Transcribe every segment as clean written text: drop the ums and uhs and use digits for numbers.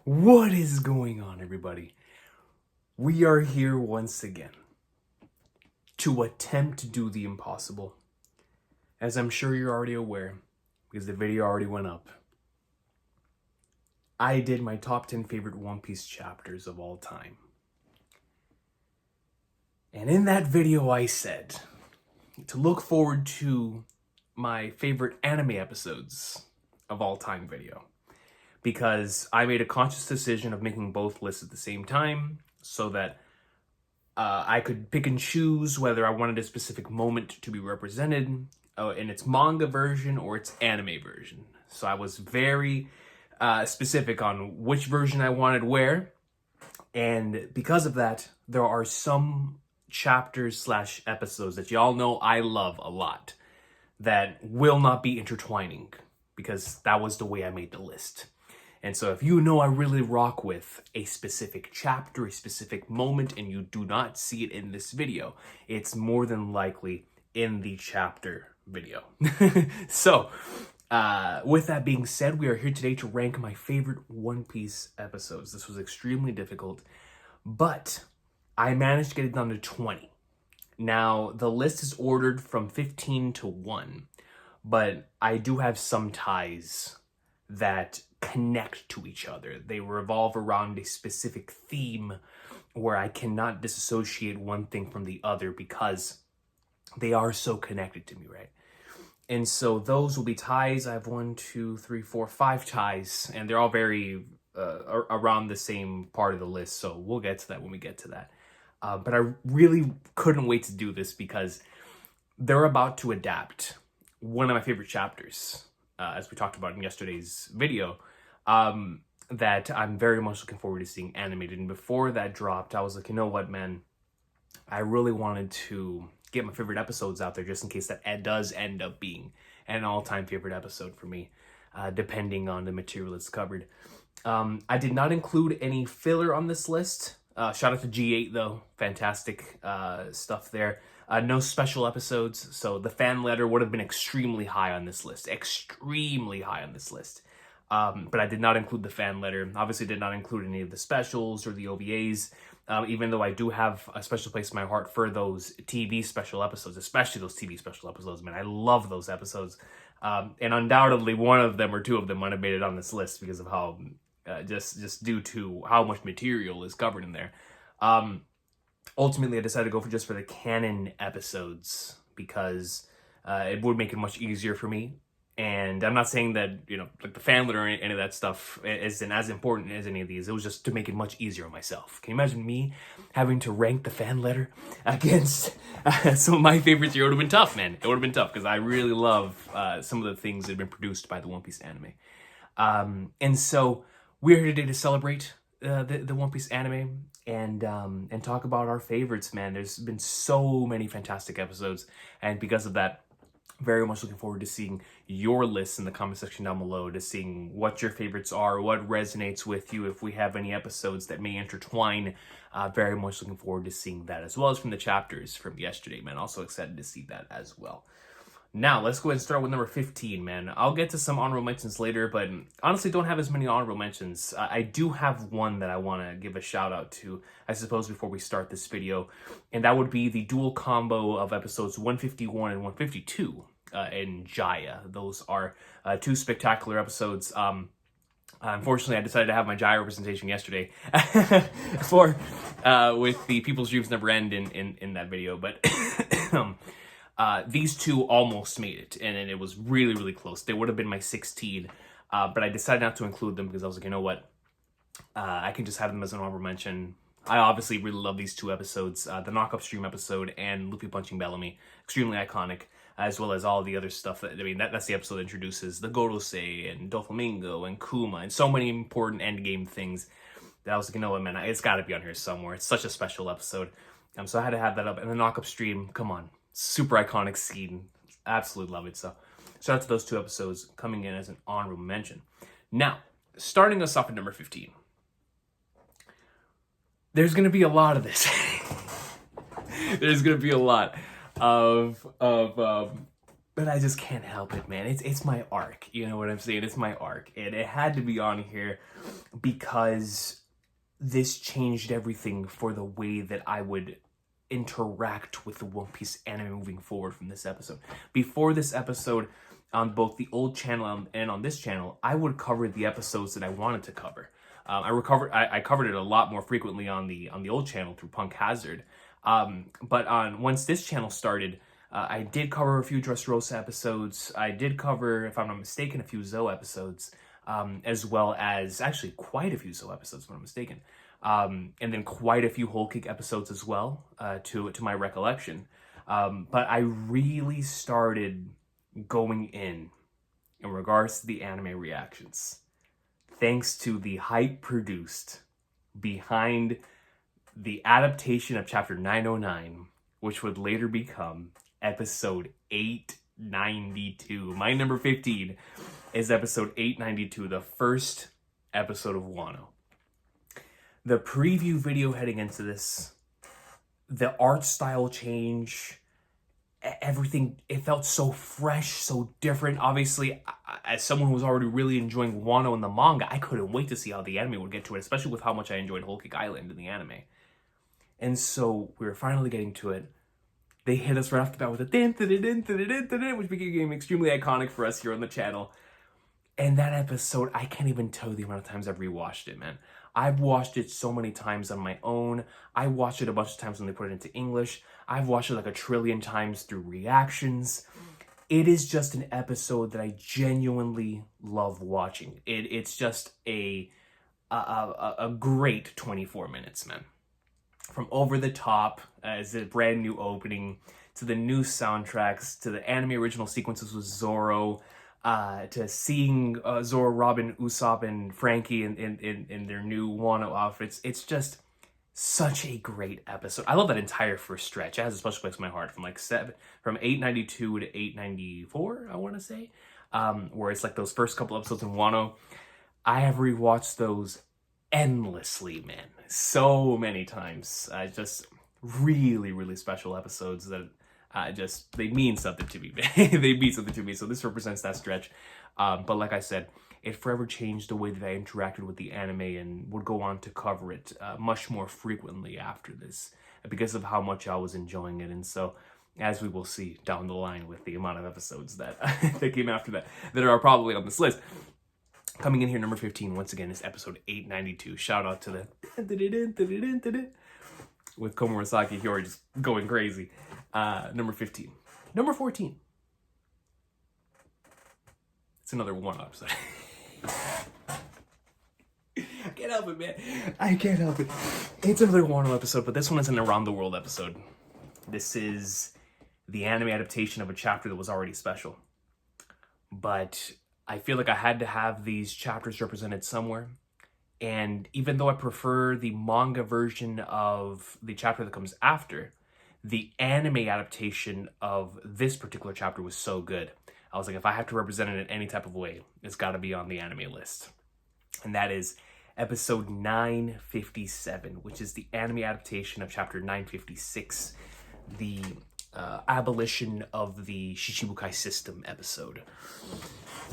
What is going on, everybody? We are here once again to attempt to do the impossible. As I'm sure you're already aware, because the video already went up, I did my top 10 favorite One Piece chapters of all time. And in that video I said to look forward to my favorite anime episodes of all time video. Because I made a conscious decision of making both lists at the same time so that I could pick and choose whether I wanted a specific moment to be represented in its manga version or its anime version. So I was very specific on which version I wanted where. And because of that, there are some chapters / episodes that y'all know I love a lot that will not be intertwining because that was the way I made the list. And so if you know I really rock with a specific chapter, a specific moment, and you do not see it in this video, it's more than likely in the chapter video. So, with that being said, we are here today to rank my favorite One Piece episodes. This was extremely difficult, but I managed to get it down to 20. Now, the list is ordered from 15 to 1, but I do have some ties that connect to each other. They revolve around a specific theme where I cannot disassociate one thing from the other because they are so connected to me, right? And so those will be ties. I have 1, 2, 3, 4, 5 ties, and they're all very around the same part of the list. So we'll get to that when we get to that. But I really couldn't wait to do this because they're about to adapt one of my favorite chapters, as we talked about in yesterday's video, that I'm very much looking forward to seeing animated. And before that dropped, I was like, you know what, man? I really wanted to get my favorite episodes out there just in case that does end up being an all-time favorite episode for me, depending on the material that's covered. I did not include any filler on this list. Shout out to G8 though, fantastic stuff there. No special episodes, so the fan letter would have been extremely high on this list. Extremely high on this list. But I did not include the fan letter. Obviously did not include any of the specials or the OVAs, even though I do have a special place in my heart for those TV special episodes, especially those TV special episodes, man. I love those episodes. And undoubtedly one of them or two of them might have made it on this list because of how, just due to how much material is covered in there. Ultimately, I decided to go for the canon episodes because it would make it much easier for me. And I'm not saying that, like the fan letter or any of that stuff isn't as important as any of these. It was just to make it much easier on myself. Can you imagine me having to rank the fan letter against some of my favorites here? It would have been tough, man. It would have been tough because I really love some of the things that have been produced by the One Piece anime. And so we're here today to celebrate the One Piece anime and talk about our favorites, man. There's been so many fantastic episodes, and because of that, very much looking forward to seeing your lists in the comment section down below, to seeing what your favorites are, what resonates with you, if we have any episodes that may intertwine. Very much looking forward to seeing that, as well as from the chapters from yesterday, man. Also excited to see that as well. Now, let's go ahead and start with number 15, man. I'll get to some honorable mentions later, but honestly don't have as many honorable mentions. I do have one that I want to give a shout out to, I suppose, before we start this video, and that would be the dual combo of episodes 151 and 152 in Jaya. Those are two spectacular episodes. Unfortunately, I decided to have my Jaya representation yesterday with the People's Dreams Never End in that video, but these two almost made it, and it was really, really close. They would have been my 16, but I decided not to include them because I was like, you know what? I can just have them as an honorable mention. I obviously really love these two episodes, the Knock-Up Stream episode and Luffy punching Bellamy. Extremely iconic, as well as all the other stuff. That's the episode that introduces the Gorosei and Doflamingo and Kuma and so many important endgame things that I was like, you know what, man, it's got to be on here somewhere. It's such a special episode. So I had to have that up. And the Knock-Up Stream, come on. Super iconic scene. Absolutely love it. So shout out to those two episodes coming in as an honorable mention. Now, starting us off at number 15. There's going to be a lot of this. There's going to be a lot of but I just can't help it, man. It's my arc. You know what I'm saying? It's my arc. And it had to be on here because this changed everything for the way that I would interact with the One Piece anime moving forward from this episode. Before this episode, on both the old channel and on this channel, I would cover the episodes that I wanted to cover. I covered it a lot more frequently on the old channel through Punk Hazard. But once this channel started, I did cover a few Dressrosa episodes. I did cover, if I'm not mistaken, a few Zoe episodes, as well as actually quite a few Zoe episodes, if I'm not mistaken. And then quite a few Whole Cake episodes as well, to my recollection. But I really started going in regards to the anime reactions, thanks to the hype produced behind the adaptation of Chapter 909, which would later become Episode 892. My number 15 is Episode 892, the first episode of Wano. The preview video heading into this, the art style change, everything, it felt so fresh, so different. Obviously, as someone who was already really enjoying Wano in the manga, I couldn't wait to see how the anime would get to it, especially with how much I enjoyed Whole Cake Island in the anime. And so we were finally getting to it. They hit us right off the bat with a din, which became extremely iconic for us here on the channel. And that episode, I can't even tell you the amount of times I've rewatched it, man. I've watched it so many times on my own. I watched it a bunch of times when they put it into English. I've watched it like a trillion times through reactions. It is just an episode that I genuinely love watching. It's just a great 24 minutes, man. From over the top, as a brand new opening, to the new soundtracks, to the anime original sequences with Zoro, to seeing Zoro, Robin, Usopp, and Frankie in their new Wano outfits. It's just such a great episode. I love that entire first stretch. It has a special place in my heart from 892 to 894, I want to say, where it's like those first couple episodes in Wano. I have rewatched those endlessly, man. So many times. Just really, really special episodes that they mean something to me. They mean something to me. So this represents that stretch. But like I said, it forever changed the way that I interacted with the anime and would go on to cover it much more frequently after this because of how much I was enjoying it. And so, as we will see down the line with the amount of episodes that, that came after that are probably on this list. Coming in here, number 15, once again, is episode 892. Shout out to the with Komurasaki Hiyori just going crazy. Number 15. Number 14. It's another one episode. I can't help it, man. I can't help it. It's another Wano episode, but this one is an Around the World episode. This is the anime adaptation of a chapter that was already special. But I feel like I had to have these chapters represented somewhere. And even though I prefer the manga version of the chapter that comes after, the anime adaptation of this particular chapter was so good. I was like, if I have to represent it in any type of way, it's got to be on the anime list. And that is episode 957, which is the anime adaptation of chapter 956, the abolition of the Shichibukai system episode.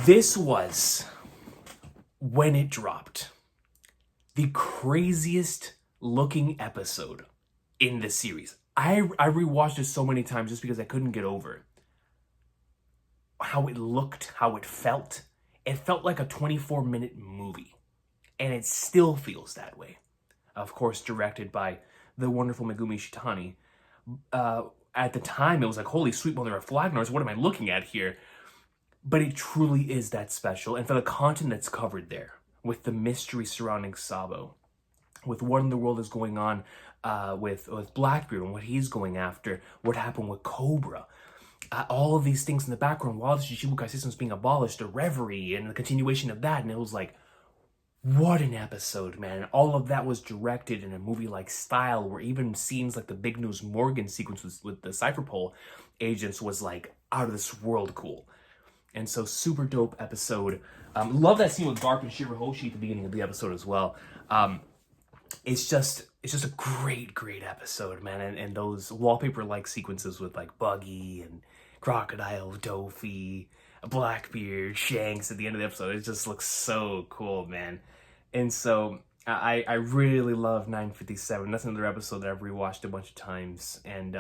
This was, when it dropped, the craziest looking episode in the series. I rewatched it so many times just because I couldn't get over how it looked, how it felt. It felt like a 24-minute movie, and it still feels that way. Of course, directed by the wonderful Megumi Shitani. At the time, it was like, holy sweet mother of Flagnars, what am I looking at here? But it truly is that special. And for the content that's covered there, with the mystery surrounding Sabo, with what in the world is going on with Blackbeard and what he's going after, what happened with Cobra, all of these things in the background while the Shichibukai system is being abolished, the reverie and the continuation of that. And it was like, what an episode, man. And all of that was directed in a movie-like style where even scenes like the Big News Morgan sequence with the Cypherpole agents was like out of this world cool. And so super dope episode. Love that scene with Garp and Shirahoshi at the beginning of the episode as well. It's just a great episode, man. And those wallpaper-like sequences with like Buggy and Crocodile, Dofi, Blackbeard, Shanks at the end of the episode. It just looks so cool, man. And so I really love 957. That's another episode that I've rewatched a bunch of times, and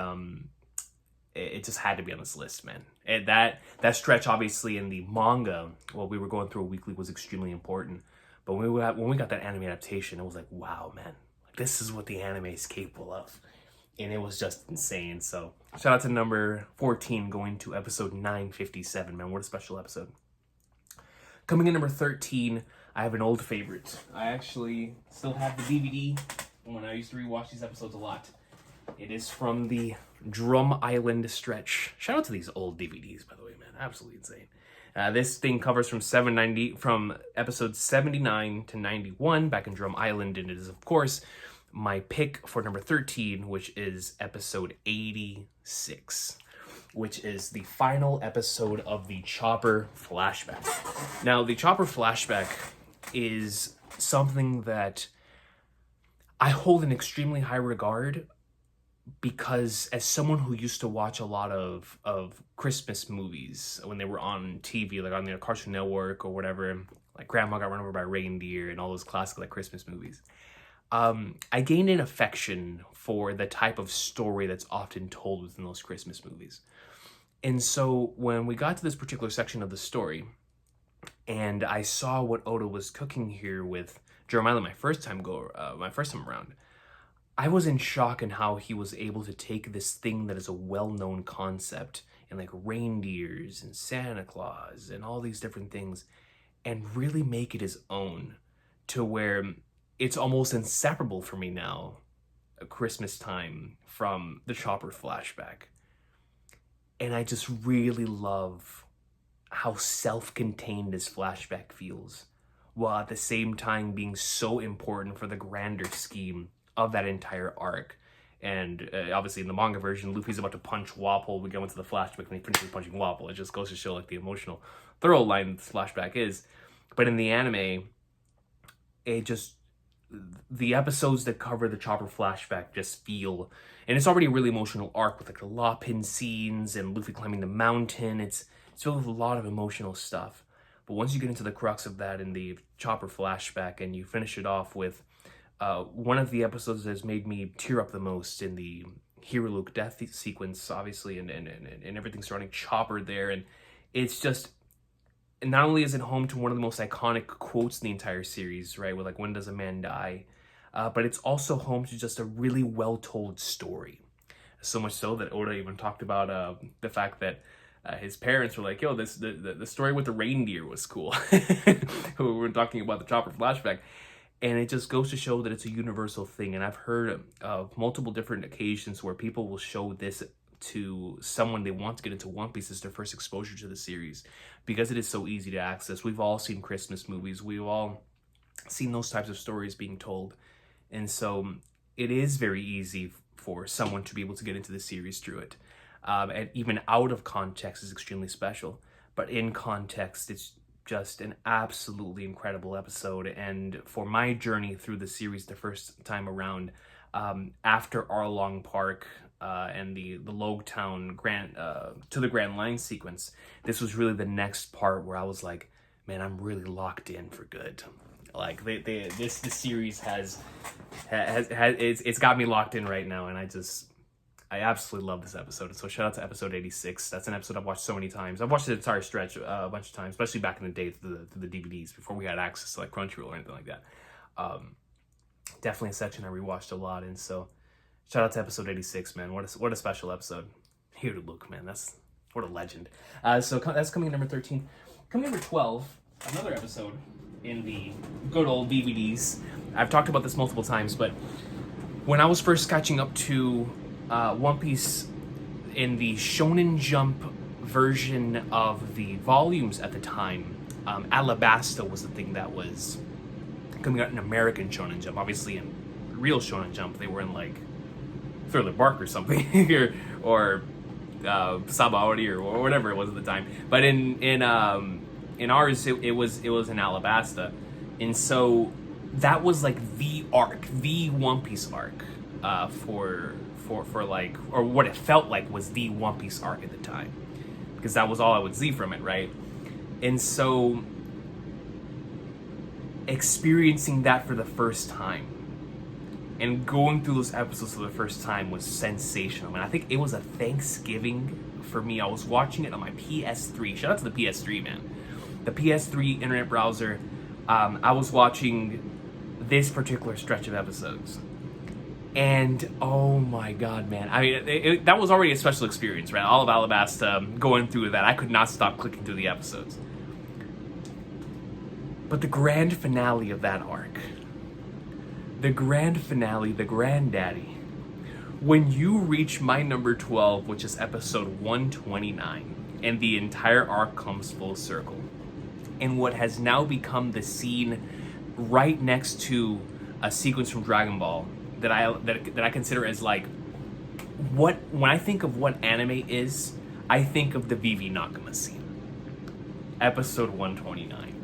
it just had to be on this list, man. And that stretch, obviously, in the manga, while we were going through a weekly, was extremely important. But when we got that anime adaptation, it was like, wow, man, this is what the anime is capable of. And it was just insane. So shout out to number 14 going to episode 957, man. What a special episode. Coming in number 13, I have an old favorite. I actually still have the DVD when I used to rewatch these episodes a lot. It is from the Drum Island stretch. Shout out to these old DVDs, by the way, man. Absolutely insane. This thing covers from episode 79 to 91 back in Drum Island, and it is, of course, my pick for number 13, which is episode 86, which is the final episode of the Chopper flashback. Now, the Chopper flashback is something that I hold in extremely high regard, because as someone who used to watch a lot of Christmas movies when they were on TV, like on the Cartoon Network or whatever, like Grandma Got Run Over by Reindeer and all those classic like Christmas movies, I gained an affection for the type of story that's often told within those Christmas movies. And so when we got to this particular section of the story, and I saw what Oda was cooking here with Drum Island my first time around, I was in shock in how he was able to take this thing that is a well-known concept, and like reindeers and Santa Claus and all these different things, and really make it his own, to where it's almost inseparable for me now at Christmas time from the Chopper flashback. And I just really love how self-contained this flashback feels, while at the same time being so important for the grander scheme of that entire arc. And obviously in the manga version, Luffy's about to punch Wapol. We go into the flashback when he finishes punching Wapol. It just goes to show like the emotional thorough line this flashback is. But in the anime, the episodes that cover the Chopper flashback just feel, and it's already a really emotional arc with like the law pin scenes and Luffy climbing the mountain. It's filled with a lot of emotional stuff. But once you get into the crux of that in the Chopper flashback, and you finish it off with one of the episodes that has made me tear up the most in the Hero Luke death sequence, obviously, and everything surrounding Chopper there. And it's just, not only is it home to one of the most iconic quotes in the entire series, right, with like, when does a man die? But it's also home to just a really well-told story. So much so that Oda even talked about the fact that his parents were like, yo, the story with the reindeer was cool. We were talking about the Chopper flashback. And it just goes to show that it's a universal thing. And I've heard of multiple different occasions where people will show this to someone they want to get into One Piece as their first exposure to the series, because it is so easy to access. We've all seen Christmas movies. We've all seen those types of stories being told. And so it is very easy for someone to be able to get into the series through it. And even out of context is extremely special. But in context, it's just an absolutely incredible episode. And for my journey through the series the first time around, after Arlong Park and the Logtown to the Grand Line sequence, this was really the next part where I was like, man, I'm really locked in for good. Like this series has it's got me locked in right now, and I absolutely love this episode. So shout out to episode 86. That's an episode I've watched so many times. I've watched the entire stretch a bunch of times, especially back in the day through the DVDs before we had access to like Crunchyroll or anything like that. Definitely a section I rewatched a lot. And so shout out to episode 86, man. What a special episode. Here to Luke, man. What a legend. So that's coming in number 13. Coming in number 12, another episode in the good old DVDs. I've talked about this multiple times, but when I was first catching up to One Piece in the Shonen Jump version of the volumes at the time, Alabasta was the thing that was coming out in American Shonen Jump. Obviously in real Shonen Jump they were in like Thriller Bark or something, or Sabaody or whatever it was at the time. But in ours it was in Alabasta, and so that was like the arc, the One Piece arc for like, or what it felt like was the One Piece arc at the time. because that was all I would see from it, right? And so experiencing that for the first time and going through those episodes for the first time was sensational. And I think it was a Thanksgiving for me. I was watching it on my PS3. Shout out to the PS3, man. The PS3 internet browser. I was watching this particular stretch of episodes. And oh my god, man. I mean, that was already a special experience, right? All of Alabasta, going through that. I could not stop clicking through the episodes. But the grand finale of that arc, the grand finale, the granddaddy, when you reach my number 12, which is episode 129, and the entire arc comes full circle, and what has now become the scene right next to a sequence from Dragon Ball that I consider as like, when I think of what anime is, I think of the Vivi Nakama scene. Episode 129.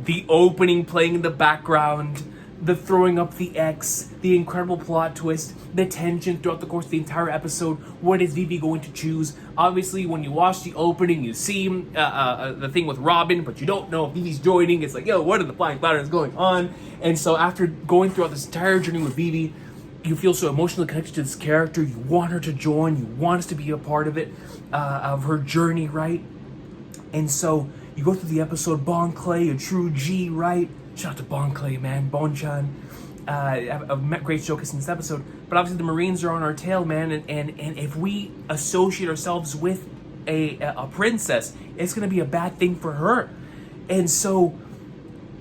The opening playing in the background, the throwing up the X, the incredible plot twist, the tension throughout the course of the entire episode. What is Vivi going to choose? Obviously, when you watch the opening, you see the thing with Robin, but you don't know if Vivi's joining. It's like, yo, what are the flying patterns going on? And so after going throughout this entire journey with Vivi, you feel so emotionally connected to this character. You want her to join. You want us to be a part of it, of her journey, right? And so you go through the episode, Bon Clay, a true G, right? Shout out to Bon Clay, man, Bon-chan. I've met great showcase in this episode. But obviously the Marines are on our tail, man. And if we associate ourselves with a princess, it's going to be a bad thing for her. And so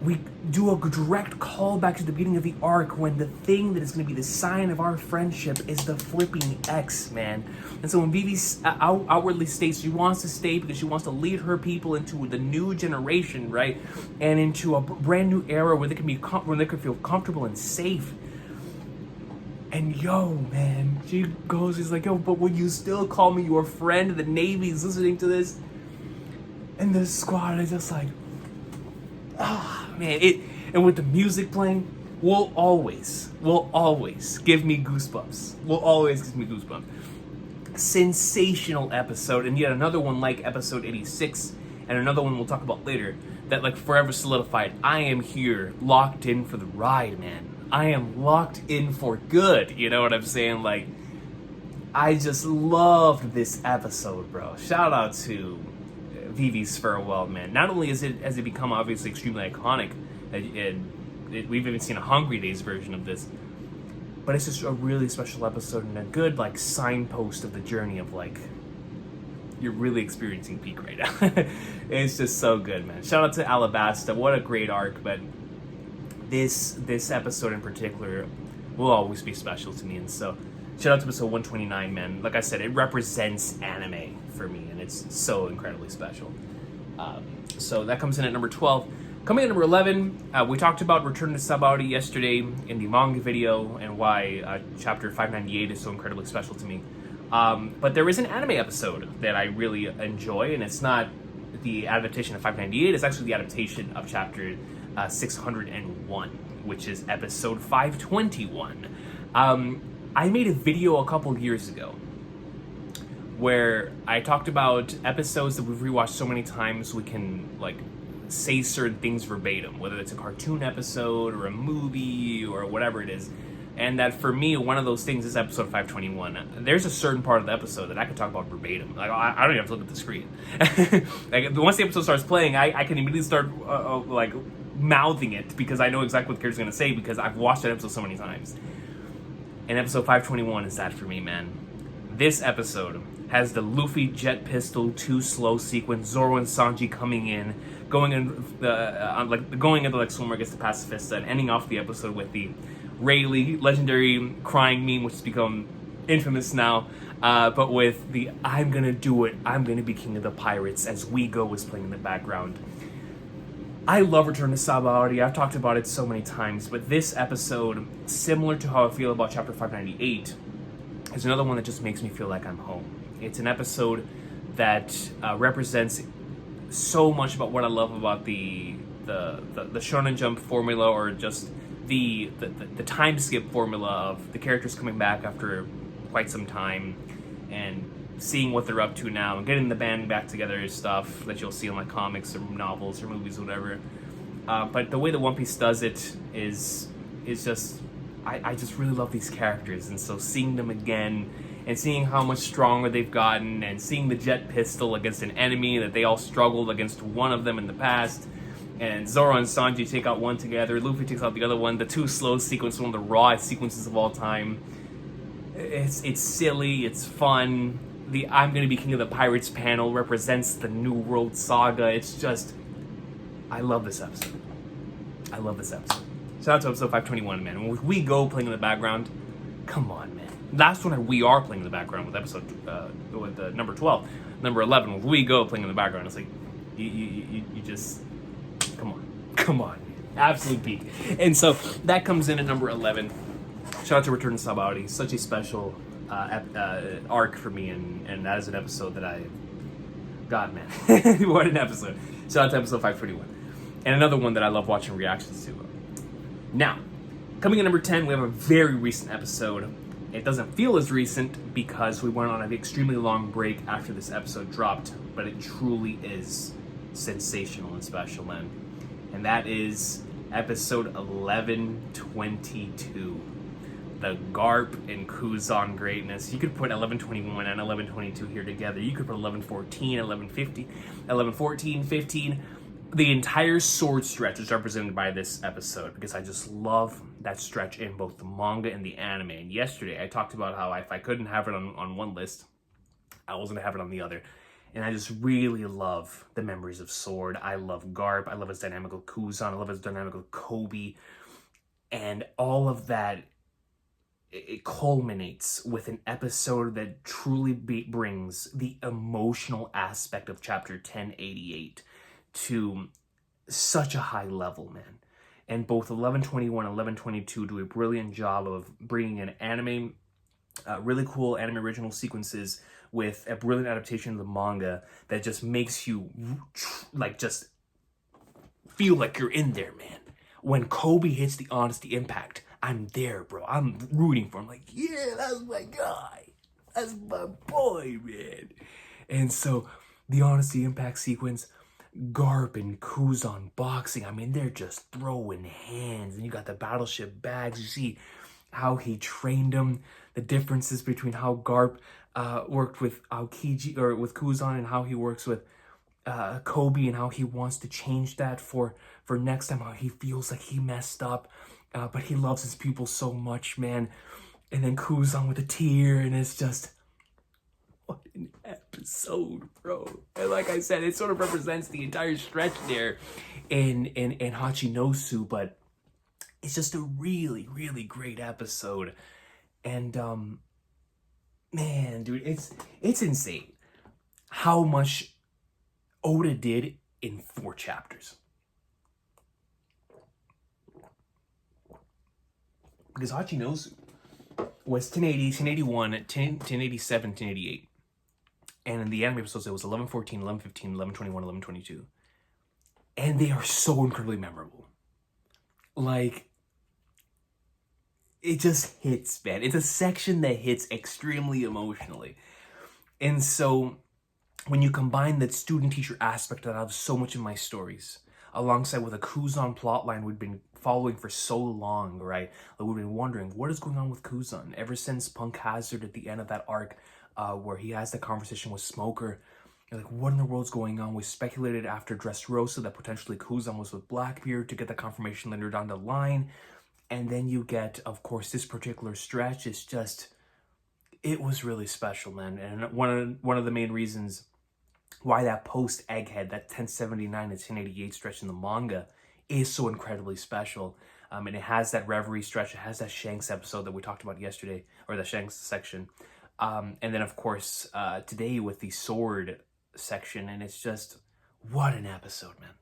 we do a direct callback to the beginning of the arc when the thing that is going to be the sign of our friendship is the flipping X, man. And so when Vivi outwardly states she wants to stay because she wants to lead her people into the new generation, right? And into a brand new era where they can feel comfortable and safe. And yo, man, she goes, she's like, yo, but will you still call me your friend? The Navy's listening to this. And the squad is just like, man, and with the music playing, will always give me goosebumps. Will always give me goosebumps. Sensational episode, and yet another one like episode 86, and another one we'll talk about later, that like forever solidified. I am here, locked in for the ride, man. I am locked in for good. You know what I'm saying? Like, I just loved this episode, bro. Shout out to Vivi's farewell, man. Not only has it become obviously extremely iconic, we've even seen a Hungry Days version of this, but it's just a really special episode and a good like signpost of the journey of like, you're really experiencing peak right now. It's just so good, man. Shout out to Alabasta. What a great arc, but this episode in particular will always be special to me. And so shout out to episode 129, man. Like I said, it represents anime for me, and it's so incredibly special. So that comes in at number 12. Coming in at number 11, we talked about Return to Sabaody yesterday in the manga video and why chapter 598 is so incredibly special to me. But there is an anime episode that I really enjoy, and it's not the adaptation of 598, it's actually the adaptation of chapter 601, which is episode 521. I made a video a couple years ago where I talked about episodes that we've rewatched so many times we can like say certain things verbatim, whether it's a cartoon episode or a movie or whatever it is. And that for me, one of those things is episode 521. There's a certain part of the episode that I can talk about verbatim. Like, I don't even have to look at the screen. Like, once the episode starts playing, I can immediately start like mouthing it because I know exactly what the character's gonna say because I've watched that episode so many times. And episode 521 is that for me, man. This episode has the Luffy jet pistol too slow sequence, Zoro and Sanji coming in, going into like swimmer gets the pacifista, and ending off the episode with the Rayleigh legendary crying meme, which has become infamous now, but with the I'm gonna do it, I'm gonna be king of the pirates as We Go is playing in the background. I love Return to Sabaody. I've talked about it so many times, but this episode, similar to how I feel about chapter 598, is another one that just makes me feel like I'm home. It's an episode that represents so much about what I love about the Shonen Jump formula, or just the time skip formula of the characters coming back after quite some time and seeing what they're up to now and getting the band back together is stuff that you'll see in like comics or novels or movies or whatever. But the way that One Piece does it is just, I just really love these characters, and so seeing them again and seeing how much stronger they've gotten, and seeing the jet pistol against an enemy that they all struggled against one of them in the past, and Zoro and Sanji take out one together, Luffy takes out the other one, the two slow sequence, one of the rawest sequences of all time. It's silly, it's fun. The I'm Gonna Be King of the Pirates panel represents the New World Saga. It's just, I love this episode. I love this episode. Shout out to episode 521, man. When we go playing in the background, come on, man. Last one we are playing in the background with episode with number 12, number 11. When we go playing in the background, it's like you just come on, absolute peak. And so that comes in at number 11. Shout out to Return to Sabaody, such a special arc for me, and that is an episode that God, man, what an episode. Shout out to episode 521, and another one that I love watching reactions to. Now, coming in number 10, we have a very recent episode. It doesn't feel as recent because we went on an extremely long break after this episode dropped, but it truly is sensational and special, man. And that is episode 1122, the Garp and Kuzan greatness. You could put 1121 and 1122 here together. You could put 1114, 1150, 1114, 15. The entire sword stretch is represented by this episode because I just love that stretch in both the manga and the anime. And yesterday I talked about how if I couldn't have it on one list, I was going to have it on the other. And I just really love the memories of Sword. I love Garp. I love his dynamic of Kuzan. I love his dynamic of Kobe. And all of that, it culminates with an episode that truly brings the emotional aspect of chapter 1088 to such a high level, man. And both 1121 and 1122 do a brilliant job of bringing in anime, really cool anime original sequences with a brilliant adaptation of the manga that just makes you like just feel like you're in there, man. When Kobe hits the Honesty Impact, I'm there, bro. I'm rooting for him. Like, yeah, that's my guy. That's my boy, man. And so the Honesty Impact sequence, Garp and Kuzan boxing, I mean, they're just throwing hands. And you got the battleship bags. You see how he trained them, the differences between how Garp worked with Aokiji, or with Kuzan, and how he works with Kobe, and how he wants to change that for next time, how he feels like he messed up, but he loves his people so much, man. And then Kuzan with a tear, and it's just, what an episode, bro. And like I said, it sort of represents the entire stretch there in Hachinosu, but it's just a really, really great episode. And man, dude, it's insane how much Oda did in 4 chapters. Because Hachinosu was 1080, 1081, 1087, 1088. And in the anime episodes, it was 1114, 1115, 1121, 1122. And they are so incredibly memorable. Like, it just hits, man. It's a section that hits extremely emotionally. And so when you combine that student-teacher aspect that I have so much in my stories, alongside with a Kuzan plotline we've been following for so long, right? Like, we've been wondering, what is going on with Kuzan? Ever since Punk Hazard at the end of that arc, where he has the conversation with Smoker, you're like, what in the world's going on? We speculated after Dressrosa that potentially Kuzan was with Blackbeard to get the confirmation later down the line. And then you get, of course, this particular stretch. It's just, it was really special, man. And one of the main reasons why that post-Egghead, that 1079 and 1088 stretch in the manga is so incredibly special. And it has that Reverie stretch. It has that Shanks episode that we talked about yesterday, or the Shanks section. And then, of course, today with the Sword section. And it's just, what an episode, man.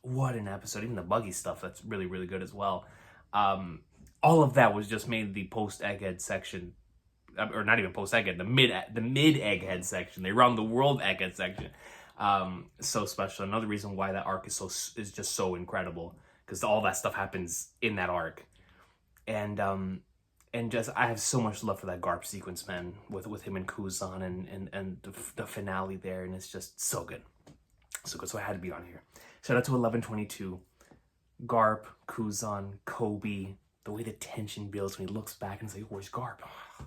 What an episode. Even the Buggy stuff, that's really, really good as well. All of that was just made the post-Egghead section, or not even post-Egghead, the mid-Egghead section, the around the world Egghead section, so special. Another reason why that arc is just so incredible, because all that stuff happens in that arc. And And just, I have so much love for that Garp sequence, man, with him and Kuzan and the finale there, and it's just so good. So good, so I had to be on here. Shout out to 1122, Garp, Kuzan, Kobe, the way the tension builds when he looks back and is like, where's Garp? Oh,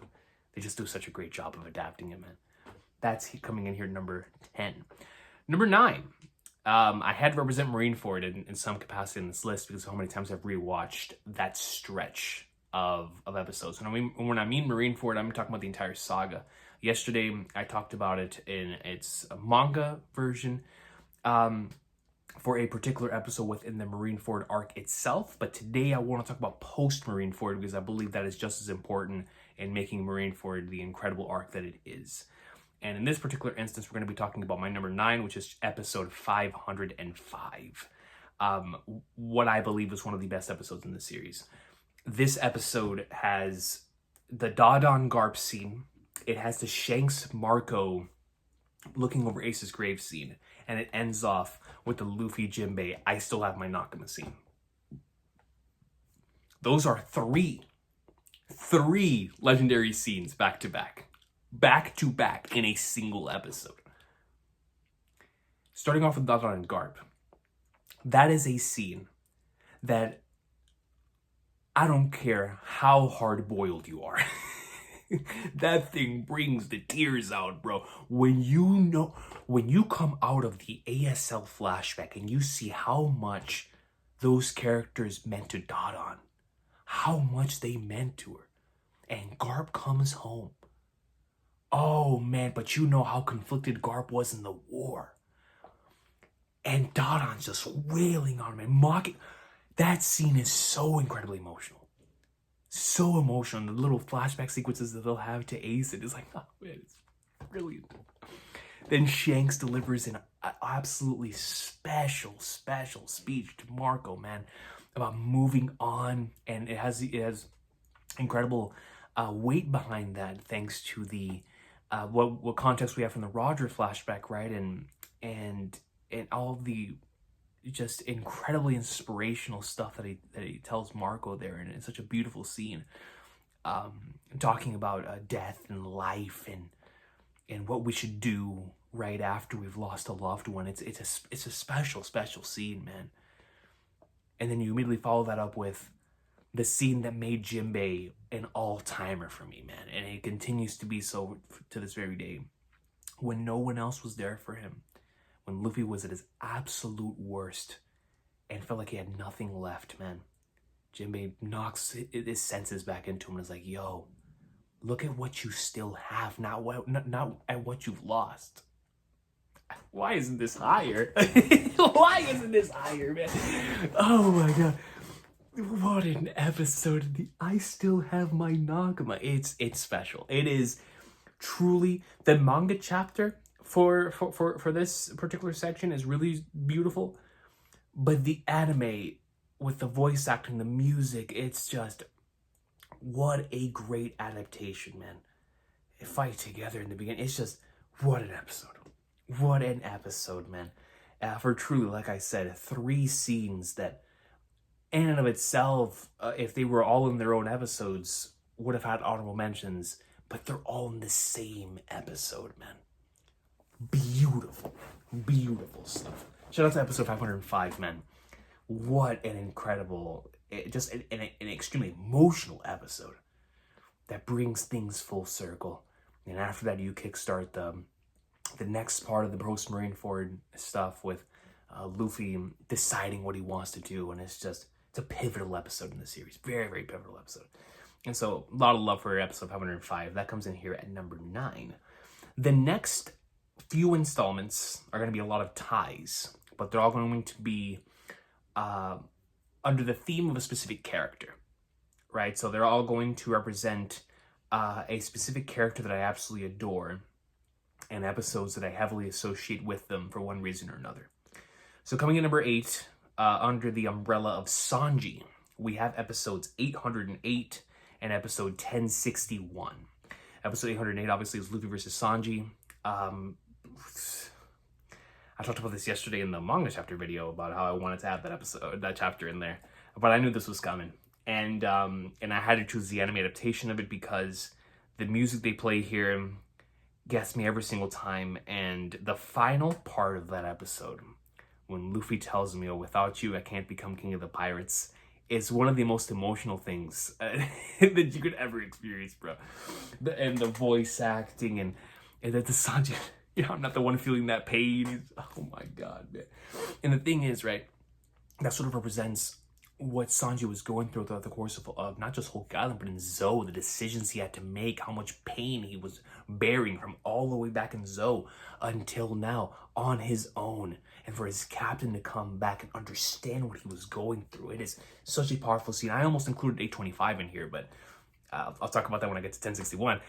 they just do such a great job of adapting him, man. That's coming in here number 10. Number 9. I had to represent Marineford in some capacity in this list because of how many times I've rewatched that stretch of episodes. And when I mean Marineford, I'm talking about the entire saga. Yesterday, I talked about it in its manga version for a particular episode within the Marineford arc itself. But today, I want to talk about post-Marineford because I believe that is just as important in making Marineford the incredible arc that it is. And in this particular instance, we're going to be talking about my number 9, which is episode 505. What I believe is one of the best episodes in the series. This episode has the Dodon Garp scene. It has the Shanks Marco looking over Ace's grave scene. And it ends off with the Luffy Jinbei, I still have my Nakama scene. Those are three legendary scenes back to back in a single episode. Starting off with Dodon and Garp. That is a scene that I don't care how hard-boiled you are. That thing brings the tears out, bro. When you come out of the ASL flashback and you see how much those characters meant to Dodon, how much they meant to her, and Garp comes home. Oh man, but you know how conflicted Garp was in the war. And Dodon's just wailing on him and mocking. That scene is so incredibly emotional. So emotional. The little flashback sequences that they'll have to Ace, it is like, oh man, it's brilliant. Then Shanks delivers an absolutely special speech to Marco, man, about moving on. And it has incredible weight behind that, thanks to the what context we have from the Roger flashback, right? And all the just incredibly inspirational stuff that he tells Marco there, and it's such a beautiful scene, talking about death and life and what we should do right after we've lost a loved one. It's a special scene, man. And then you immediately follow that up with the scene that made Jinbei an all-timer for me, man. And it continues to be so to this very day. When no one else was there for him. When Luffy was at his absolute worst and felt like he had nothing left, man. Jinbei knocks his senses back into him and is like, yo, look at what you still have, not at what you've lost. Why isn't this higher? Why isn't this higher, man? Oh my god. What an episode. I still have my Nakama. It's special. It is truly the manga chapter for this particular section is really beautiful. But the anime with the voice acting, the music, it's just what a great adaptation, man. They fight together in the beginning. It's just what an episode. What an episode, man. For truly, like I said, 3 scenes that in and of itself, if they were all in their own episodes, would have had honorable mentions, but they're all in the same episode, man. Beautiful stuff. Shout out to episode 505, man. What an incredible, just an extremely emotional episode that brings things full circle. And after that, you kickstart the next part of the post Marineford stuff with Luffy deciding what he wants to do, and it's a pivotal episode in the series. Very, very pivotal episode. And so, a lot of love for episode 505. That comes in here at number 9. The next few installments are going to be a lot of ties, but they're all going to be under the theme of a specific character, right? So they're all going to represent a specific character that I absolutely adore, and episodes that I heavily associate with them for one reason or another. So coming in number 8, under the umbrella of Sanji, we have episodes 808 and episode 1061. Episode 808 obviously is Luffy versus Sanji. I talked about this yesterday in the manga chapter video about how I wanted to have that chapter in there, but I knew this was coming. And I had to choose the anime adaptation of it because the music they play here gets me every single time. And the final part of that episode, when Luffy tells me, "Oh, without you, I can't become king of the pirates," is one of the most emotional things that you could ever experience, bro. And the voice acting and the Sanji, I'm not the one feeling that pain. Oh my god, man. And the thing is, right, that sort of represents what Sanji was going through throughout the course of not just Hulk Island, but in Zou, the decisions he had to make, how much pain he was bearing from all the way back in Zou until now on his own. And for his captain to come back and understand what he was going through. It is such a powerful scene. I almost included 825 in here, but I'll talk about that when I get to 1061.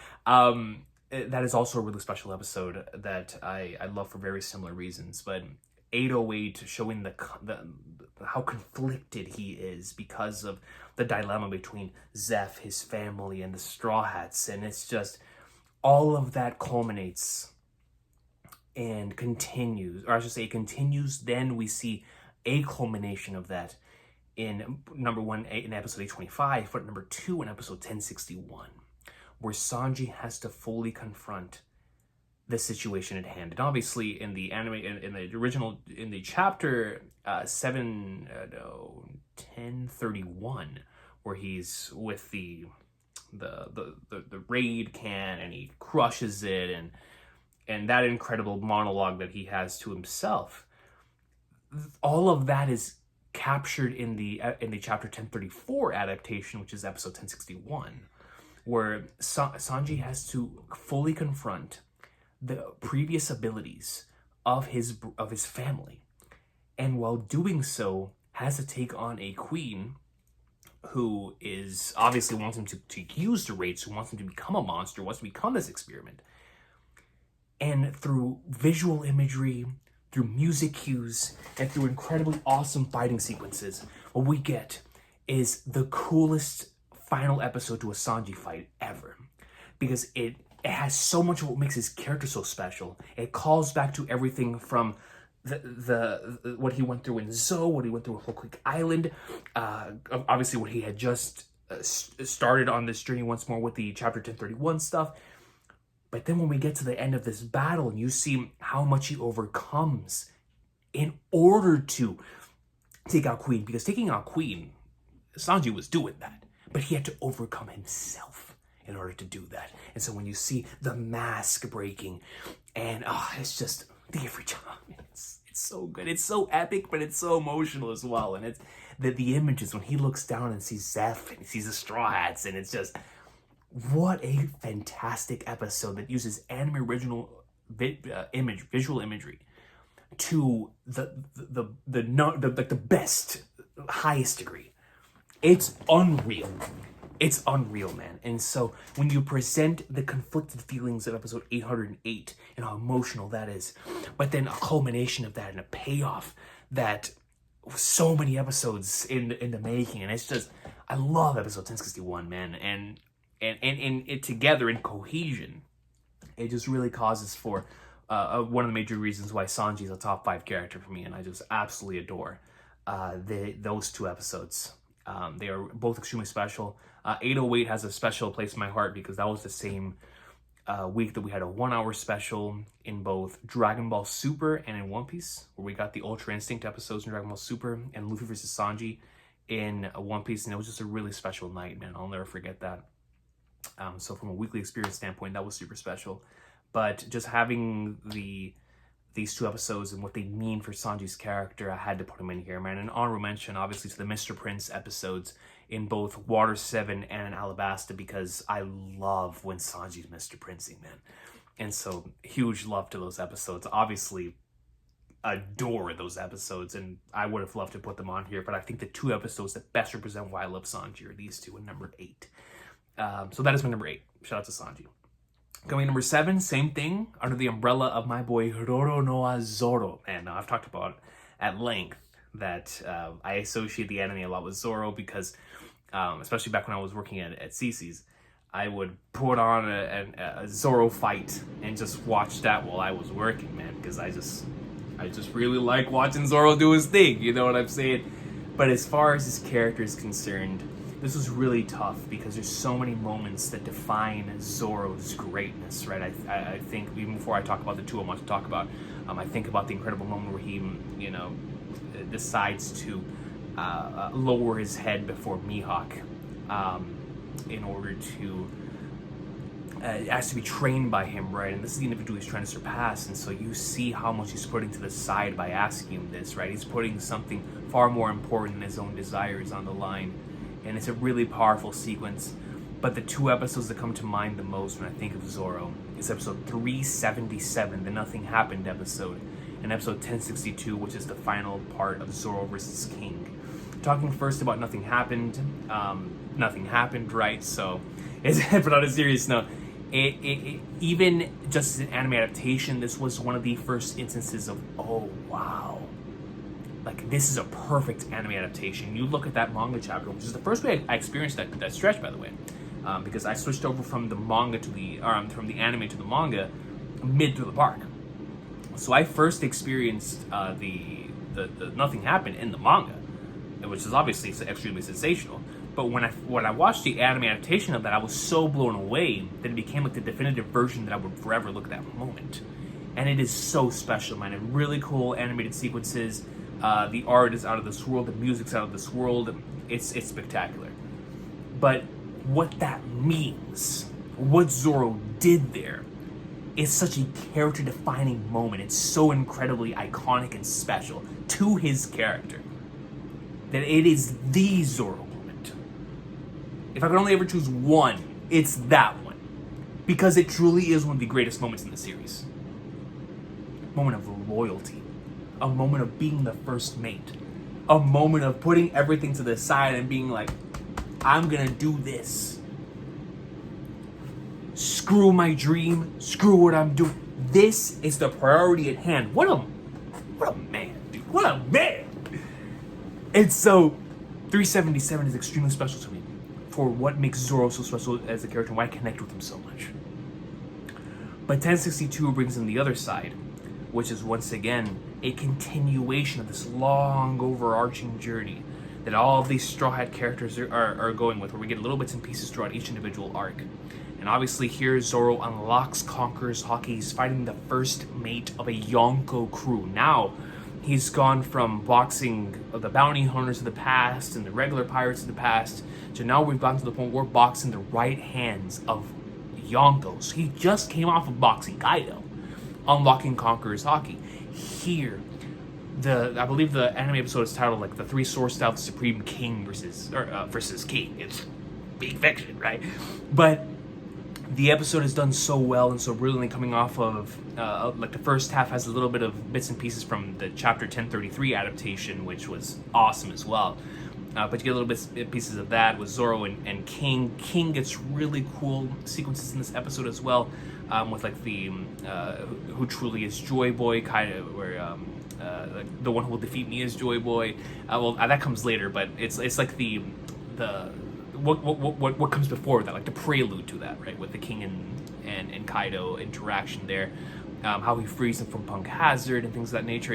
That is also a really special episode that I love for very similar reasons. But 808 showing the how conflicted he is because of the dilemma between Zeph, his family, and the Straw Hats. And it's just, all of that culminates and continues, or I should say continues. Then we see a culmination of that in number 1 in episode 825, but number 2 in episode 1061, where Sanji has to fully confront the situation at hand. And obviously in the anime, in the original, in the chapter 1031, where he's with the raid can and he crushes it, and that incredible monologue that he has to himself, all of that is captured in the chapter 1034 adaptation, which is episode 1061, where Sanji has to fully confront the previous abilities of his family, and while doing so has to take on a queen who is obviously wants him to use the raids, who wants him to become a monster, wants to become this experiment. And through visual imagery, through music cues, and through incredibly awesome fighting sequences, what we get is the coolest final episode to a Sanji fight ever. Because it has so much of what makes his character so special. It calls back to everything from the what he went through in Zou, what he went through with Whole Cake Island, obviously what he had just started on this journey once more with the chapter 1031 stuff. But then when we get to the end of this battle and you see how much he overcomes in order to take out Queen, because taking out Queen, Sanji was doing that, but he had to overcome himself in order to do that. And so when you see the mask breaking, and it's just the every time, it's so good. It's so epic, but it's so emotional as well. And it's the images when he looks down and sees Zeph and he sees the Straw Hats, and it's just, what a fantastic episode that uses anime original visual imagery to the best, highest degree. It's unreal. It's unreal, man. And so when you present the conflicted feelings of episode 808 and how emotional that is, but then a culmination of that and a payoff that so many episodes in the making, and it's just, I love episode 1061, man. And it together in cohesion, it just really causes for one of the major reasons why Sanji is a top 5 character for me, and I just absolutely adore those 2 episodes. They are both extremely special. 808 has a special place in my heart because that was the same week that we had a 1-hour special in both Dragon Ball Super and in One Piece, where we got the Ultra Instinct episodes in Dragon Ball Super and Luffy vs. Sanji in One Piece, and it was just a really special night, man. I'll never forget that. So from a weekly experience standpoint, that was super special. But just having these 2 episodes and what they mean for Sanji's character, I had to put them in here, man. And honorable mention, obviously, to the Mr. Prince episodes in both Water 7 and in Alabasta, because I love when Sanji's Mr. Princing, man. And so, huge love to those episodes. Obviously, adore those episodes, and I would have loved to put them on here, but I think the 2 episodes that best represent why I love Sanji are these 2 and number 8. So that is my number 8. Shout out to Sanji. Going number 7, same thing, under the umbrella of my boy Roro no Zoro. And I've talked about at length that I associate the anime a lot with Zoro because, especially back when I was working at CC's, I would put on a Zoro fight and just watch that while I was working, man, because I just really like watching Zoro do his thing, you know what I'm saying? But as far as his character is concerned, this was really tough because there's so many moments that define Zoro's greatness, right? I think even before I talk about the two I want to talk about, I think about the incredible moment where he, decides to lower his head before Mihawk in order to has to be trained by him, right? And this is the individual he's trying to surpass, and so you see how much he's putting to the side by asking him this, right? He's putting something far more important than his own desires on the line, and it's a really powerful sequence. But the two episodes that come to mind the most when I think of Zoro is episode 377, the Nothing Happened episode, and episode 1062, which is the final part of Zoro versus King. Talking first about Nothing Happened, right? So, but on a serious note, it even just as an anime adaptation, this was one of the first instances of, oh wow, like this is a perfect anime adaptation. You look at that manga chapter, which is the first way I experienced that stretch, by the way, because I switched over from the manga to from the anime to the manga mid through the park. So I first experienced the Nothing Happened in the manga, which is obviously extremely sensational. But when I watched the anime adaptation of that, I was so blown away that it became like the definitive version that I would forever look at that moment. And it is so special, man. And really cool animated sequences. The art is out of this world. The music's out of this world. It's spectacular. But what that means, what Zoro did there, is such a character-defining moment. It's so incredibly iconic and special to his character that it is the Zoro moment. If I could only ever choose one, it's that one. Because it truly is one of the greatest moments in the series. A moment of loyalty. A moment of being the first mate. A moment of putting everything to the side and being like, I'm gonna do this. Screw my dream. Screw what I'm doing. This is the priority at hand. What a man, dude. What a man. And so, 377 is extremely special to me for what makes Zoro so special as a character and why I connect with him so much. But 1062 brings in the other side, which is once again a continuation of this long overarching journey that all of these Straw Hat characters are going with, where we get little bits and pieces throughout each individual arc. And obviously here Zoro unlocks, conquers Haki. He's fighting the first mate of a Yonko crew. Now, he's gone from boxing the bounty hunters of the past and the regular pirates of the past to now we've gotten to the point where we're boxing the right hands of Yonkos. He just came off of boxing Kaido, unlocking Conqueror's Haki. Here, I believe the anime episode is titled like the Three Sword Style Supreme King versus King. It's big fiction, right? But the episode is done so well and so brilliantly, coming off of like the first half has a little bit of bits and pieces from the chapter 1033 adaptation, which was awesome as well. But you get little bits and pieces of that with Zoro and King. King gets really cool sequences in this episode as well, with like the who truly is Joy Boy, kind of where like the one who will defeat me is Joy Boy. Well, that comes later, but it's like the what comes before that, like the prelude to that, right? With the King and Kaido interaction there, how he frees him from Punk Hazard and things of that nature.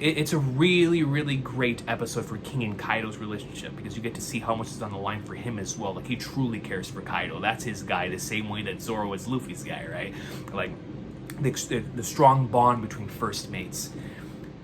It's a really, really great episode for King and Kaido's relationship, because you get to see how much is on the line for him as well. Like, he truly cares for Kaido. That's his guy, the same way that Zoro is Luffy's guy, right? Like, the strong bond between first mates.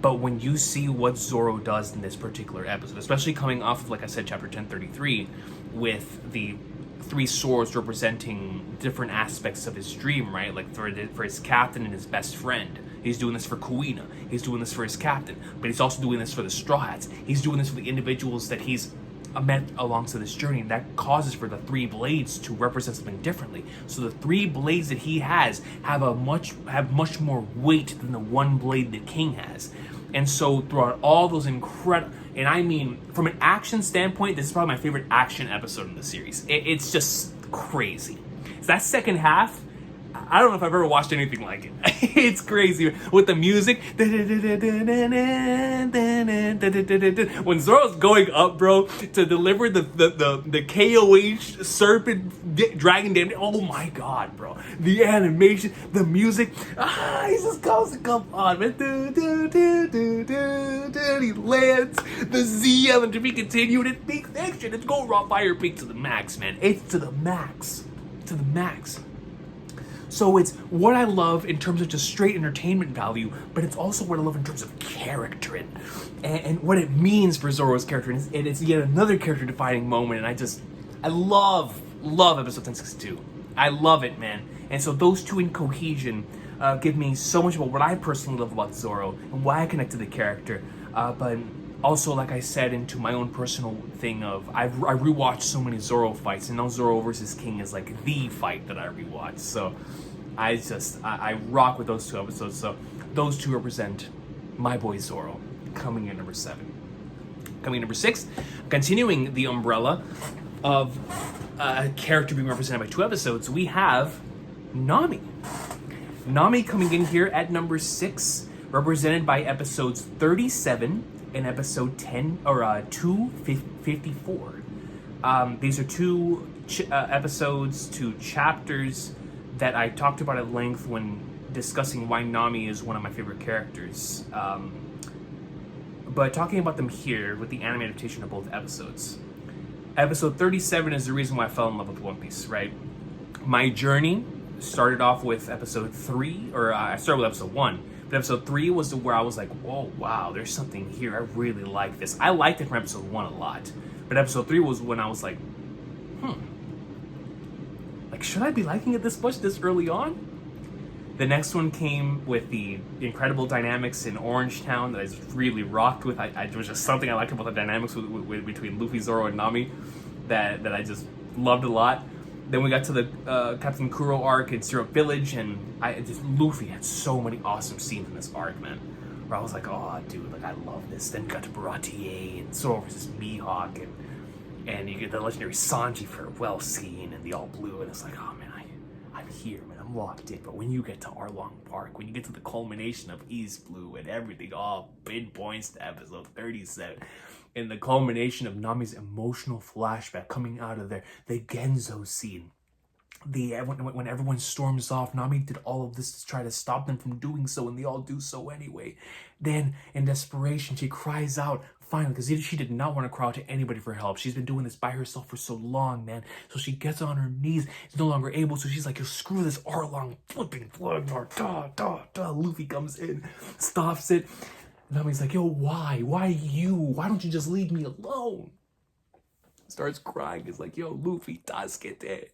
But when you see what Zoro does in this particular episode, especially coming off of, like I said, chapter 1033, with the three swords representing different aspects of his dream, right? Like for his captain and his best friend. He's doing this for Kuina. He's doing this for his captain. But he's also doing this for the Straw Hats. He's doing this for the individuals that he's met alongside this journey. And that causes for the three blades to represent something differently. So the three blades that he has have much more weight than the one blade that King has. And so throughout all those incredible, and I mean, from an action standpoint, this is probably my favorite action episode in the series. It's just crazy. So that second half, I don't know if I've ever watched anything like it. It's crazy with the music. When Zoro's going up, bro, to deliver the KOH serpent dragon damage. Oh my god, bro! The animation, the music. He just goes, come on, man. He lands the ZL and to be continued. It's peak fiction. It's Go Raw Fire Peak to the max, man. It's to the max. To the max. So it's what I love in terms of just straight entertainment value, but it's also what I love in terms of character and what it means for Zoro's character. And it's yet another character defining moment. And I love episode 1062. I love it, man. And so those two in cohesion give me so much about what I personally love about Zoro and why I connect to the character. But also, like I said, into my own personal thing of I rewatched so many Zoro fights, and now Zoro versus King is like the fight that I rewatch. So I rock with those two episodes. So those two represent my boy Zoro. Coming in number 7. Coming in number 6, continuing the umbrella of a character being represented by 2 episodes, we have Nami. Nami coming in here at number 6, represented by episodes 37 and episode 254. These are 2 episodes, 2 chapters that I talked about at length when discussing why Nami is one of my favorite characters. But talking about them here with the anime adaptation of both episodes. Episode 37 is the reason why I fell in love with One Piece, right? My journey started off with episode 3, or I started with episode 1. But episode 3 was where I was like, whoa, wow, there's something here. I really like this. I liked it from episode 1 a lot. But episode 3 was when I was like, like, should I be liking it this much this early on? The next one came with the incredible dynamics in Orange Town that I just really rocked with. It was just something I liked about the dynamics between Luffy, Zoro, and Nami that I just loved a lot. Then we got to the Captain Kuro arc in Syrup Village, and Luffy had so many awesome scenes in this arc, man. Where I was like, oh, dude, like I love this. Then we got to Baratier and Zoro versus Mihawk, and you get the legendary Sanji farewell scene and the all blue, and it's like, oh man, I'm here, man. I'm locked in. But when you get to Arlong Park, when you get to the culmination of East Blue and everything, all pinpoints to episode 37. And the culmination of Nami's emotional flashback coming out of there, the Genzo scene, when everyone storms off, Nami did all of this to try to stop them from doing so, and they all do so anyway. Then, in desperation, she cries out, finally, because she did not want to cry out to anybody for help. She's been doing this by herself for so long, man. So she gets on her knees, is no longer able, so she's like, yo, screw this Arlong flipping flood. Luffy comes in, stops it. Nami's like, yo, why? Why you? Why don't you just leave me alone? Starts crying. It's like, yo, Luffy, tasukete.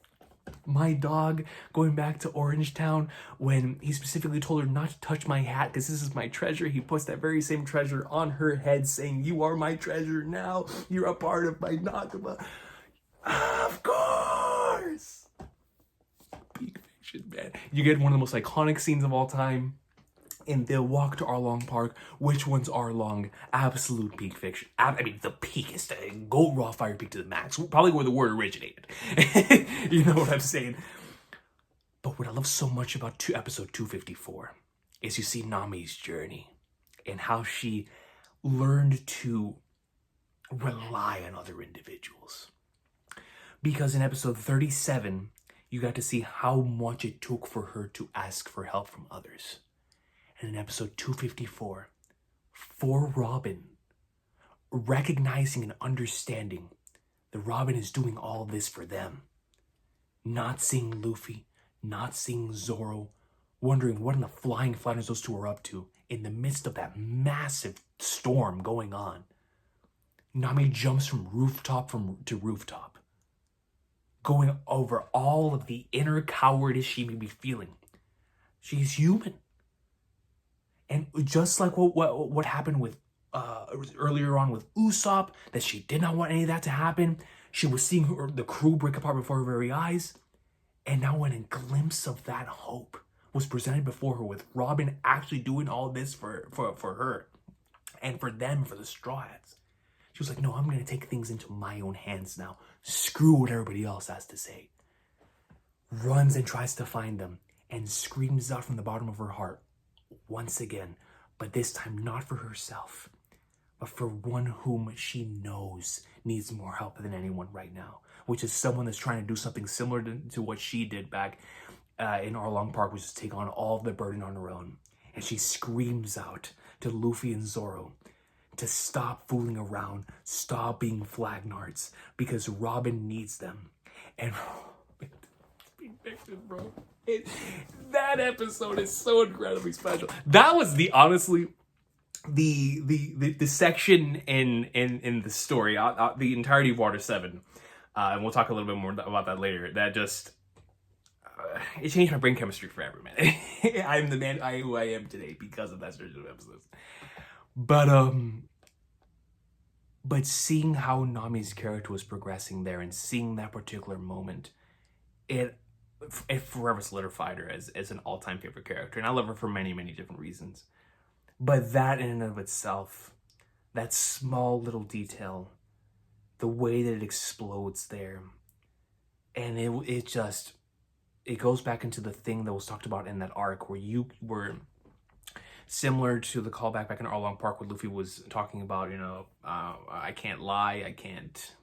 My dog, going back to Orange Town, when he specifically told her not to touch my hat because this is my treasure, he puts that very same treasure on her head saying, you are my treasure now. You're a part of my Nakama. Of course. Peak fiction, man. You get one of the most iconic scenes of all time. And they'll walk to Arlong Park. Which one's Arlong? Absolute peak fiction. I mean, the peak is to go raw fire peak to the max. Probably where the word originated. You know what I'm saying? But what I love so much about episode 254 is you see Nami's journey and how she learned to rely on other individuals. Because in episode 37, you got to see how much it took for her to ask for help from others. And in episode 254, for Robin, recognizing and understanding that Robin is doing all this for them, not seeing Luffy, not seeing Zoro, wondering what in the flying flatters those two are up to in the midst of that massive storm going on. Nami jumps from rooftop to rooftop, going over all of the inner cowardice she may be feeling. She's human. And just like what happened with earlier on with Usopp, that she did not want any of that to happen. She was seeing the crew break apart before her very eyes. And now when a glimpse of that hope was presented before her with Robin actually doing all this for her and for them, for the Straw Hats, she was like, no, I'm going to take things into my own hands now. Screw what everybody else has to say. Runs and tries to find them. and screams out from the bottom of her heart once again, but this time not for herself, but for one whom she knows needs more help than anyone right now, which is someone that's trying to do something similar to what she did back in Arlong Park, which is take on all the burden on her own. And she screams out to Luffy and Zoro to stop fooling around, stop being flagnards, because Robin needs them. And bro, that episode is so incredibly special. That was the honestly the section in the story, the entirety of Water 7, and we'll talk a little bit more about that later. That just it changed my brain chemistry forever, man. I'm the man who I am today because of that series of episodes. But seeing how Nami's character was progressing there and seeing that particular moment, it forever solidified her as an all-time favorite character. And I love her for many, many different reasons. But that in and of itself, that small little detail, the way that it explodes there, and it goes back into the thing that was talked about in that arc where you were similar to the callback back in Arlong Park where Luffy was talking about, I can't lie, I can't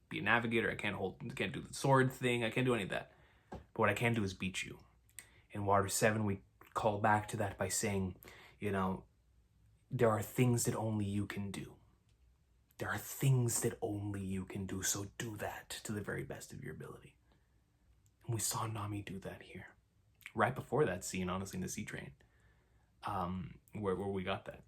be a navigator, I can't do the sword thing, I can't do any of that. But what I can do is beat you. In Water 7, we call back to that by saying, there are things that only you can do. There are things that only you can do, so do that to the very best of your ability. And we saw Nami do that here. Right before that scene, honestly, in the Sea Train. Where we got that.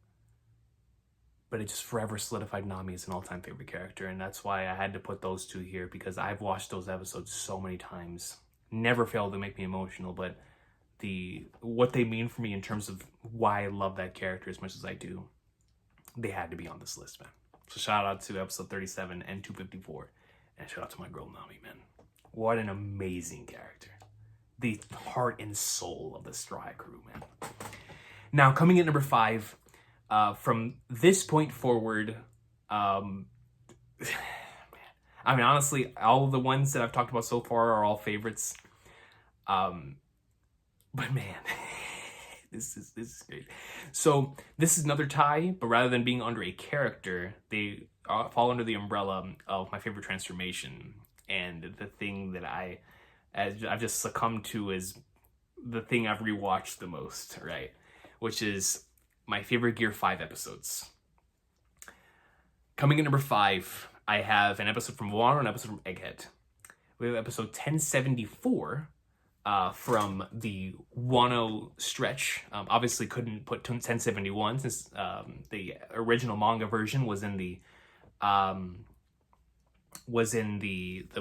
But it just forever solidified Nami as an all-time favorite character, and that's why I had to put those two here, because I've watched those episodes so many times. Never failed to make me emotional, but what they mean for me in terms of why I love that character as much as I do, they had to be on this list, man. So shout out to episode 37 and 254, and shout out to my girl Nami, man. What an amazing character. The heart and soul of the Straw Crew, man. Now, coming in number 5, from this point forward, man, I mean, honestly, all of the ones that I've talked about so far are all favorites. But man, this is great. So this is another tie, but rather than being under a character, they fall under the umbrella of my favorite transformation, and the thing that I've just succumbed to is the thing I've rewatched the most, right? Which is my favorite Gear 5 episodes. Coming in number 5, I have an episode from Wano and an episode from Egghead. We have episode 1074 from the Wano stretch. Obviously couldn't put 1071 since the original manga version was in the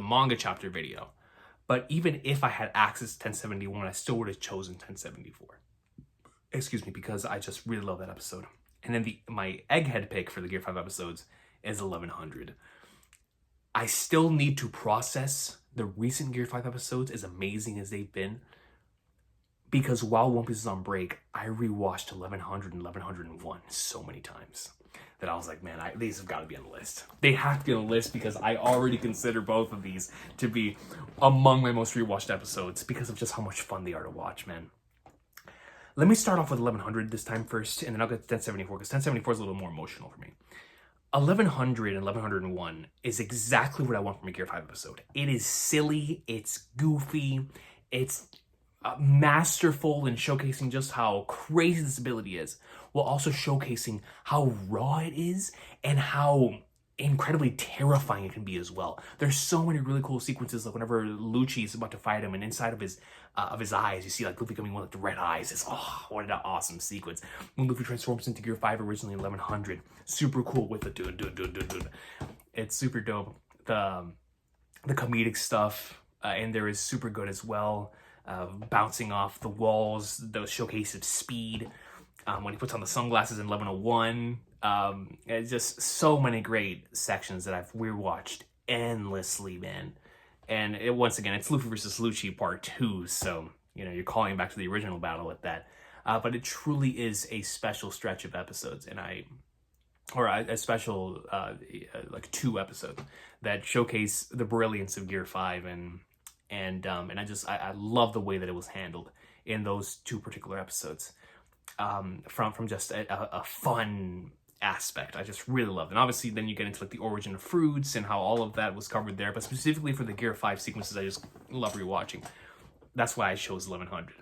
manga chapter video. But even if I had access to 1071, I still would have chosen 1074. Excuse me, because I just really love that episode. And then my Egghead pick for the Gear 5 episodes is 1100. I still need to process the recent Gear 5 episodes, as amazing as they've been, because while One Piece is on break, I rewatched 1100 and 1101 so many times that I was like, man, these have got to be on the list. They have to be on the list because I already consider both of these to be among my most rewatched episodes because of just how much fun they are to watch, man. Let me start off with 1100 this time first, and then I'll get to 1074, because 1074 is a little more emotional for me. 1100 and 1101 is exactly what I want from a Gear 5 episode. It is silly, it's goofy, it's masterful in showcasing just how crazy this ability is, while also showcasing how raw it is and how incredibly terrifying it can be as well. There's so many really cool sequences, like whenever Lucci is about to fight him, and inside of his eyes, you see like Luffy coming with like the red eyes. It's what an awesome sequence. When Luffy transforms into Gear 5 originally in 1100, super cool with the dude. It's super dope. The comedic stuff in there is super good as well. Bouncing off the walls, the showcase of speed. When he puts on the sunglasses in 1101. It's just so many great sections that I've rewatched endlessly, man. And once again, it's Luffy versus Lucci part 2, so you're calling back to the original battle with that. But it truly is a special stretch of episodes, a special like 2 episodes that showcase the brilliance of Gear 5, and I love the way that it was handled. in those two particular episodes. From just a fun aspect. I just really loved it. And obviously then you get into like the origin of fruits and how all of that was covered there, but specifically for the Gear 5 sequences, I just love rewatching. That's why I chose 1100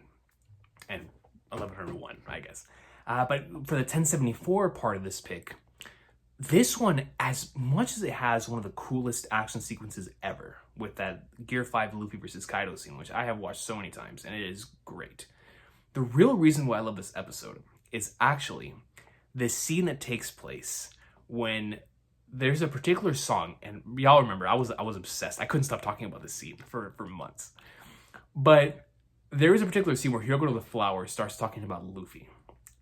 and 1101, I guess. But for the 1074 part of this pick, this one, as much as it has one of the coolest action sequences ever, with that Gear 5 Luffy versus Kaido scene, which I have watched so many times, and it is great. The real reason why I love this episode is actually this scene that takes place when there's a particular song, and y'all remember, I was obsessed. I couldn't stop talking about this scene for months. But there is a particular scene where Hyogo the Flower starts talking about Luffy.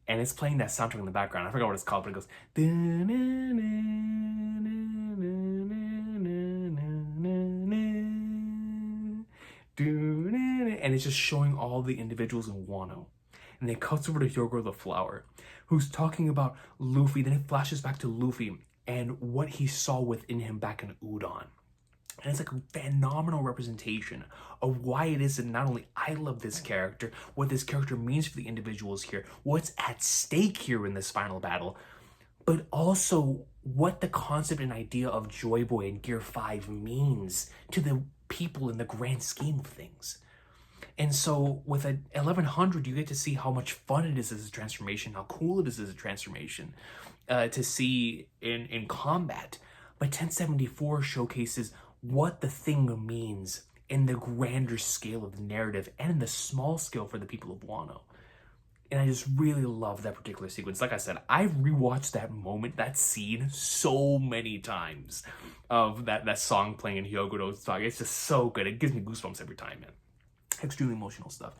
And it's playing that soundtrack in the background. I forgot what it's called, but it goes... And it's just showing all the individuals in Wano. And it cuts over to Hyogo the Flower, who's talking about Luffy. Then it flashes back to Luffy and what he saw within him back in Udon. And it's like a phenomenal representation of why it is that not only I love this character, what this character means for the individuals here, what's at stake here in this final battle, but also what the concept and idea of Joy Boy and Gear 5 means to the people in the grand scheme of things. And so with a 1100, you get to see how much fun it is as a transformation, how cool it is as a transformation to see in combat. But 1074 showcases what the thing means in the grander scale of the narrative and in the small scale for the people of Wano. And I just really love that particular sequence. Like I said, I've rewatched that moment, that scene, so many times of that song playing in Hyogo's song. It's just so good. It gives me goosebumps every time, man. Extremely emotional stuff.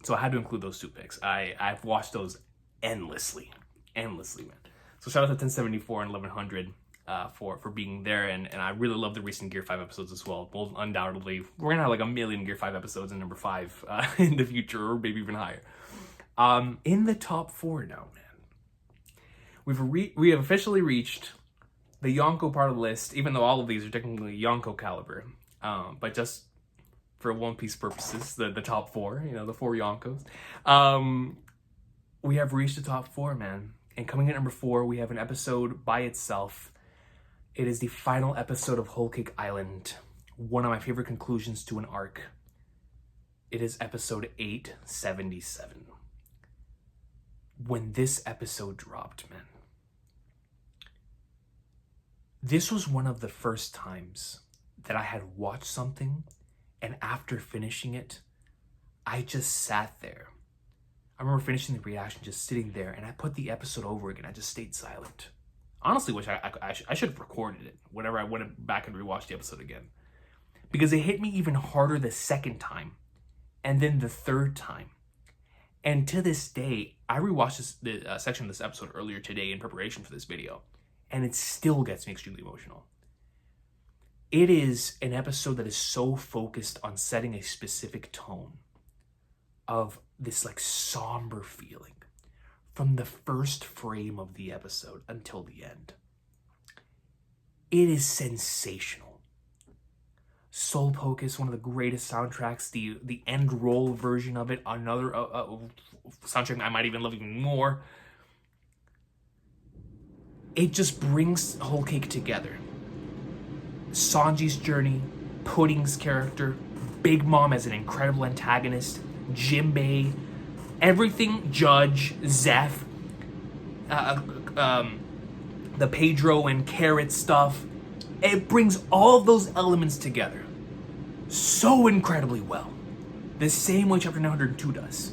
So I had to include those two picks. I've watched those endlessly, man. So shout out to 1074 and 1100 for being there, and I really love the recent Gear 5 episodes as well. Both undoubtedly, we're gonna have like a million Gear 5 episodes in number 5 in the future, or maybe even higher. In the top 4 now, man, we have officially reached the Yonko part of the list, even though all of these are technically Yonko caliber, but just for One Piece purposes, the top 4, the 4 Yonkos. We have reached the top 4, man. And coming in at number 4, we have an episode by itself. It is the final episode of Whole Cake Island, one of my favorite conclusions to an arc. It is episode 877. When this episode dropped, man, this was one of the first times that I had watched something, and after finishing it, I just sat there. I remember finishing the reaction, just sitting there, and I put the episode over again. I just stayed silent. Honestly, wish I should have recorded it whenever I went back and rewatched the episode again. Because it hit me even harder the second time, and then the third time. And to this day, I rewatched the section of this episode earlier today in preparation for this video, and it still gets me extremely emotional. It is an episode that is so focused on setting a specific tone of this like somber feeling from the first frame of the episode until the end. It is sensational. Soul Pocus, one of the greatest soundtracks, the end roll version of it, another soundtrack I might even love even more. It just brings Whole Cake together. Sanji's journey, Pudding's character, Big Mom as an incredible antagonist, Jinbei, everything, Judge, Zeph, the Pedro and Carrot stuff. It brings all of those elements together so incredibly well. The same way Chapter 902 does.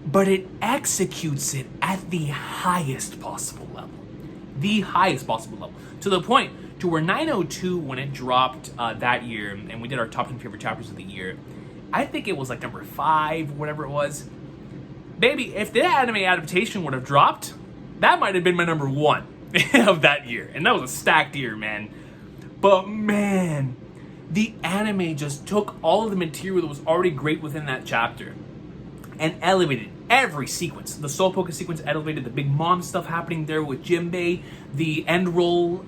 But it executes it at the highest possible level. The highest possible level. To the point to where 902, when it dropped that year, and we did our top 10 favorite chapters of the year, I think it was like number 5, whatever it was. Baby, if the anime adaptation would have dropped, that might have been my number 1 of that year. And that was a stacked year, man. But man, the anime just took all of the material that was already great within that chapter and elevated every sequence. The Soul Poker sequence elevated the Big Mom stuff happening there with Jinbei, the end roll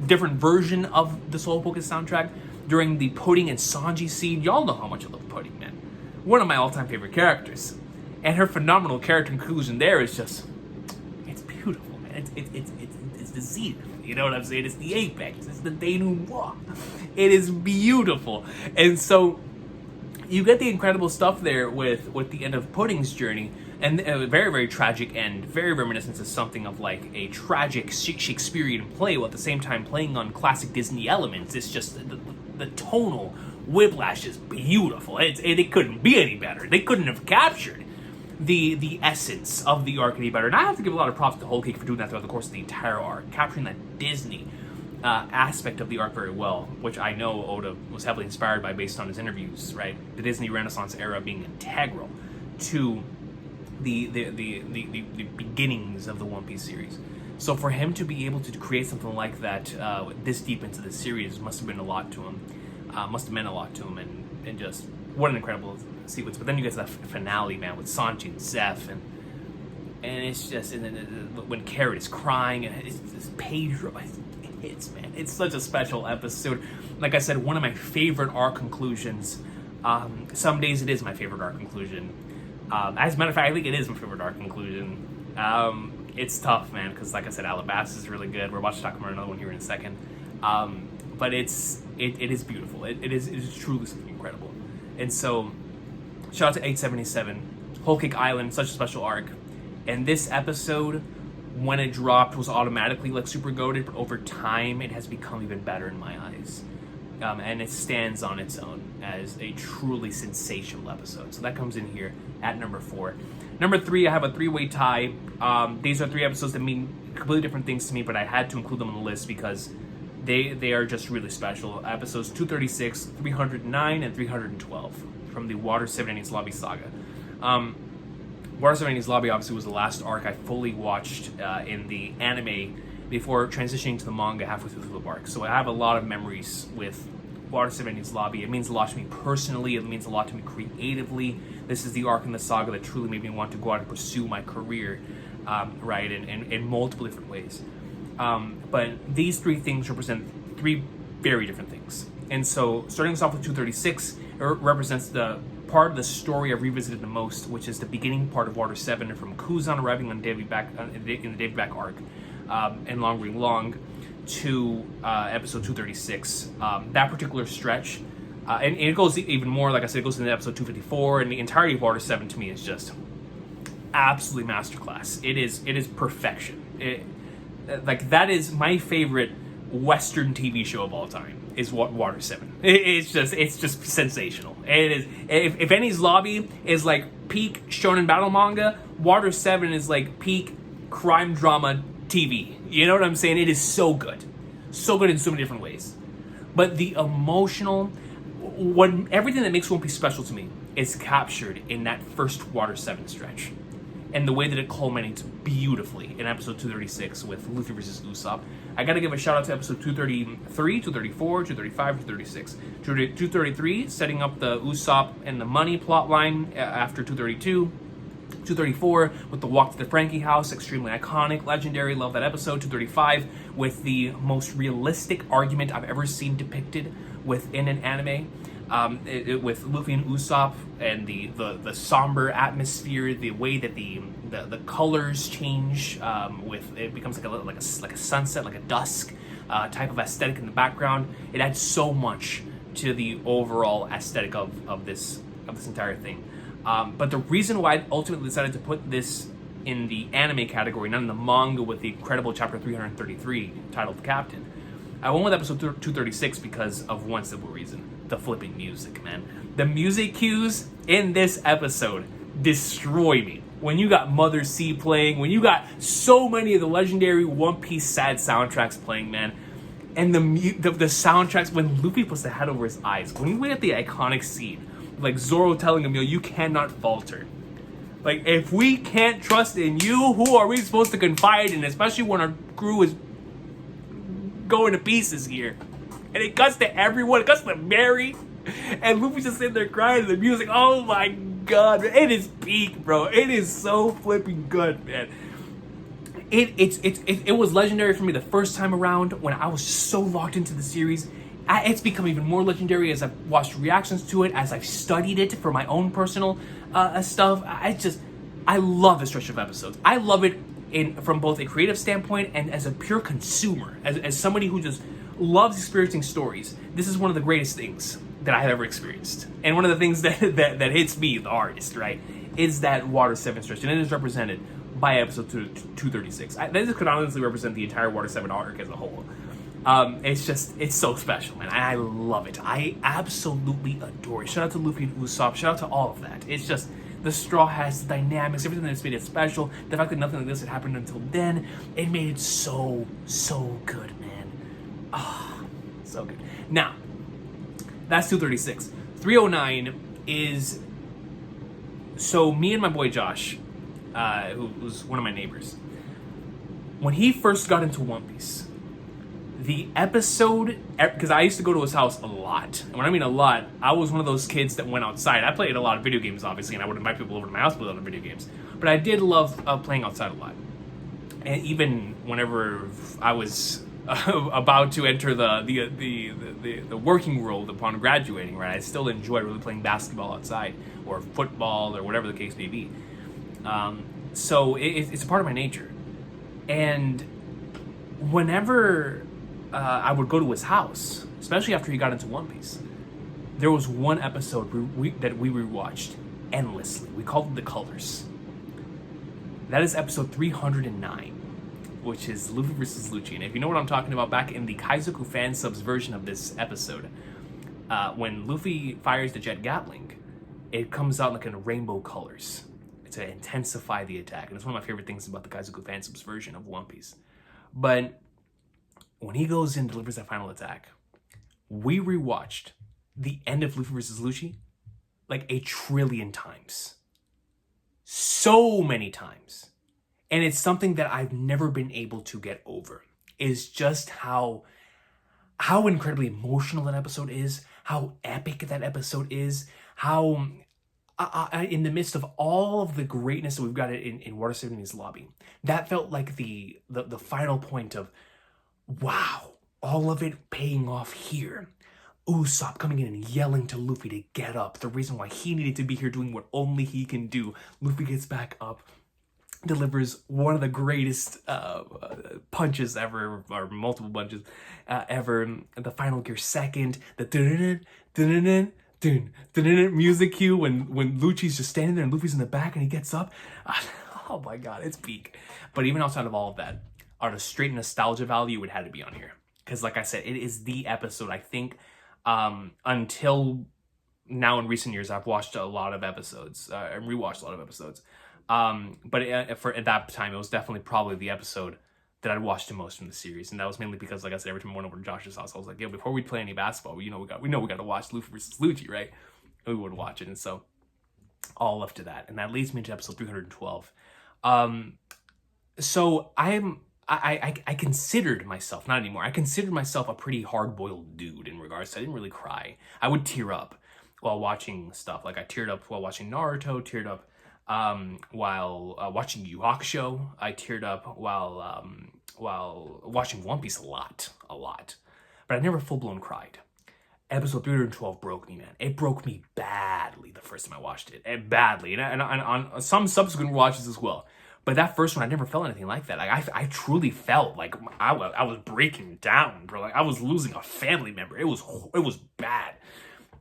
different version of the Soul Focus soundtrack during the Pudding and Sanji scene. Y'all know how much I love Pudding, man. One of my all-time favorite characters. And her phenomenal character inclusion there is just, it's beautiful, man. It's the zenith, you know what I'm saying? It's the apex, it's the denouement. It is beautiful. And so you get the incredible stuff there with the end of Pudding's journey, and a very, very tragic end, very reminiscent of something of like a tragic Shakespearean play, while at the same time playing on classic Disney elements. It's just the tonal whiplash is beautiful. It couldn't be any better. They couldn't have captured the essence of the arc any better. And I have to give a lot of props to Whole Cake for doing that throughout the course of the entire arc, capturing that Disney aspect of the arc very well, which I know Oda was heavily inspired by based on his interviews, right? The Disney Renaissance era being integral to the beginnings of the One Piece series. So for him to be able to create something like that this deep into the series must have been a lot to him. Must have meant a lot to him, and just what an incredible sequence. But then you get to that finale, man, with Sanji and Zeph, and it's just, and then when Carrot is crying, and it's this Pedro, it hits, man. It's such a special episode. Like I said, one of my favorite arc conclusions. Some days it is my favorite arc conclusion. As a matter of fact, I think it is my favorite arc conclusion. It's tough, man, because like I said, Alabasta is really good. We're about to talk about another one here in a second. But it is beautiful. It is truly something incredible. And so, shout out to 877, Whole Cake Island, such a special arc. And this episode, when it dropped, was automatically like super goated, but over time, it has become even better in my eyes. And it stands on its own as a truly sensational episode. So that comes in here at number 4. Number 3, I have a 3-way tie. These are 3 episodes that mean completely different things to me, but I had to include them on the list because they are just really special. Episodes 236, 309, and 312 from the Water 7 Endings Lobby saga. Water 7 Endings Lobby obviously was the last arc I fully watched in the anime before transitioning to the manga halfway through the arc. So I have a lot of memories with Water 7 Endings Lobby. It means a lot to me personally. It means a lot to me creatively. This is the arc in the saga that truly made me want to go out and pursue my career, right, in multiple different ways. But these 3 things represent 3 very different things. And so, starting us off with 236, it represents the part of the story I've revisited the most, which is the beginning part of Water 7, from Kuzan arriving on in the Davy Back arc, and Long Ring Long, to episode 236. That particular stretch, and it goes even more, like I said, it goes into episode 254, and the entirety of Water 7 to me is just absolutely masterclass. It is perfection. Like, that is my favorite Western TV show of all time, is Water 7. It's just sensational. It is. If Enies Lobby is like peak shonen battle manga, Water 7 is like peak crime drama TV. You know what I'm saying? It is so good. So good in so many different ways. But the emotional, everything that makes One Piece special to me is captured in that first Water 7 stretch. And the way that it culminates beautifully in episode 236 with Luffy versus Usopp. I gotta give a shout out to episode 233, 234, 235, 236. 233, setting up the Usopp and the money plot line after 232. 234 with the walk to the Frankie house, extremely iconic, legendary, love that episode. 235 with the most realistic argument I've ever seen depicted within an anime. With Luffy and Usopp and the somber atmosphere, the way that the colors change, with it becomes like a sunset, like a dusk type of aesthetic in the background. It adds so much to the overall aesthetic of this entire thing. But the reason why I ultimately decided to put this in the anime category, not in the manga, with the incredible chapter 333 titled Captain, I went with episode 236 because of one simple reason. The flipping music, man. The music cues in this episode destroy me. When you got Mother C playing, when you got so many of the legendary One Piece sad soundtracks playing, man, and the soundtracks, when Luffy puts the hat over his eyes, when you look at the iconic scene, like Zoro telling him, yo, you cannot falter. Like, if we can't trust in you, who are we supposed to confide in, especially when our crew is going to pieces here? And it cuts to everyone. It cuts to Mary. And Luffy's just sitting there crying to the music. Oh my god. It is peak, bro. It is so flipping good, man. It was legendary for me the first time around when I was so locked into the series. It's become even more legendary as I've watched reactions to it, as I've studied it for my own personal stuff. I love this stretch of episodes. I love it from both a creative standpoint and as a pure consumer, as somebody who just loves experiencing stories. This is one of the greatest things that I have ever experienced, and one of the things that hits me, the artist, right, is that Water 7 stretch, and it is represented by episode 236. This could honestly represent the entire Water 7 arc as a whole. It's so special, man. I love it. I absolutely adore it. Shout out to Luffy and Usopp. Shout out to all of that. It's just the Straw Hats, the dynamics, everything that's made it special. The fact that nothing like this had happened until then, it made it so good, man. So good. Now, that's 236. 309 is, so me and my boy Josh, who was one of my neighbors, when he first got into One Piece, the episode, because I used to go to his house a lot, and when I mean a lot, I was one of those kids that went outside. I played a lot of video games, obviously, and I would invite people over to my house to play a lot of video games, but I did love playing outside a lot. And even whenever I was about to enter the working world upon graduating, right, I still enjoy really playing basketball outside, or football, or whatever the case may be. So it's a part of my nature. And whenever I would go to his house, especially after he got into One Piece, there was one episode that we rewatched endlessly. We called it The Colors. That is episode 309, which is Luffy versus Lucci. And if you know what I'm talking about, back in the Kaizoku fan subs version of this episode, when Luffy fires the Jet Gatling, it comes out like in rainbow colors to intensify the attack. And it's one of my favorite things about the Kaizoku fan subs version of One Piece. But when he goes in and delivers that final attack, we rewatched the end of Luffy versus Lucci like 1 trillion times. So many times. And it's something that I've never been able to get over. Is just how incredibly emotional that episode is, how epic that episode is, how in the midst of all of the greatness that we've got in Water 7's lobby, that felt like the final point of, wow, all of it paying off here. Usopp coming in and yelling to Luffy to get up, the reason why he needed to be here doing what only he can do. Luffy gets back up, delivers one of the greatest punches ever, or multiple punches ever. The final gear second, the music cue when Lucci's just standing there and Luffy's in the back and he gets up. Oh my god, it's peak. But even outside of all of that, on a straight nostalgia value, it had to be on here. Because like I said, it is the episode, I think, until now in recent years, I've watched a lot of episodes, and rewatched a lot of episodes. But at that time, it was definitely probably the episode that I'd watched the most from the series, and that was mainly because, like I said, every time I went over to Josh's house, I was like, "Yo, before we play any basketball, we got to watch Luffy versus Lucci, right?" And we would watch it, and so all up to that, and that leads me to episode 312. So I considered myself, not anymore, I considered myself a pretty hard-boiled dude in regards to, I didn't really cry. I would tear up while watching stuff. Like I teared up while watching Naruto, teared up while watching Yu Hakusho. I teared up while watching One Piece a lot. But I never full-blown cried. Episode 312 broke me, man. It broke me badly the first time I watched it. And badly. And on some subsequent watches as well. But that first one, I never felt anything like that. Like I truly felt like I was breaking down, bro. Like I was losing a family member. It was bad.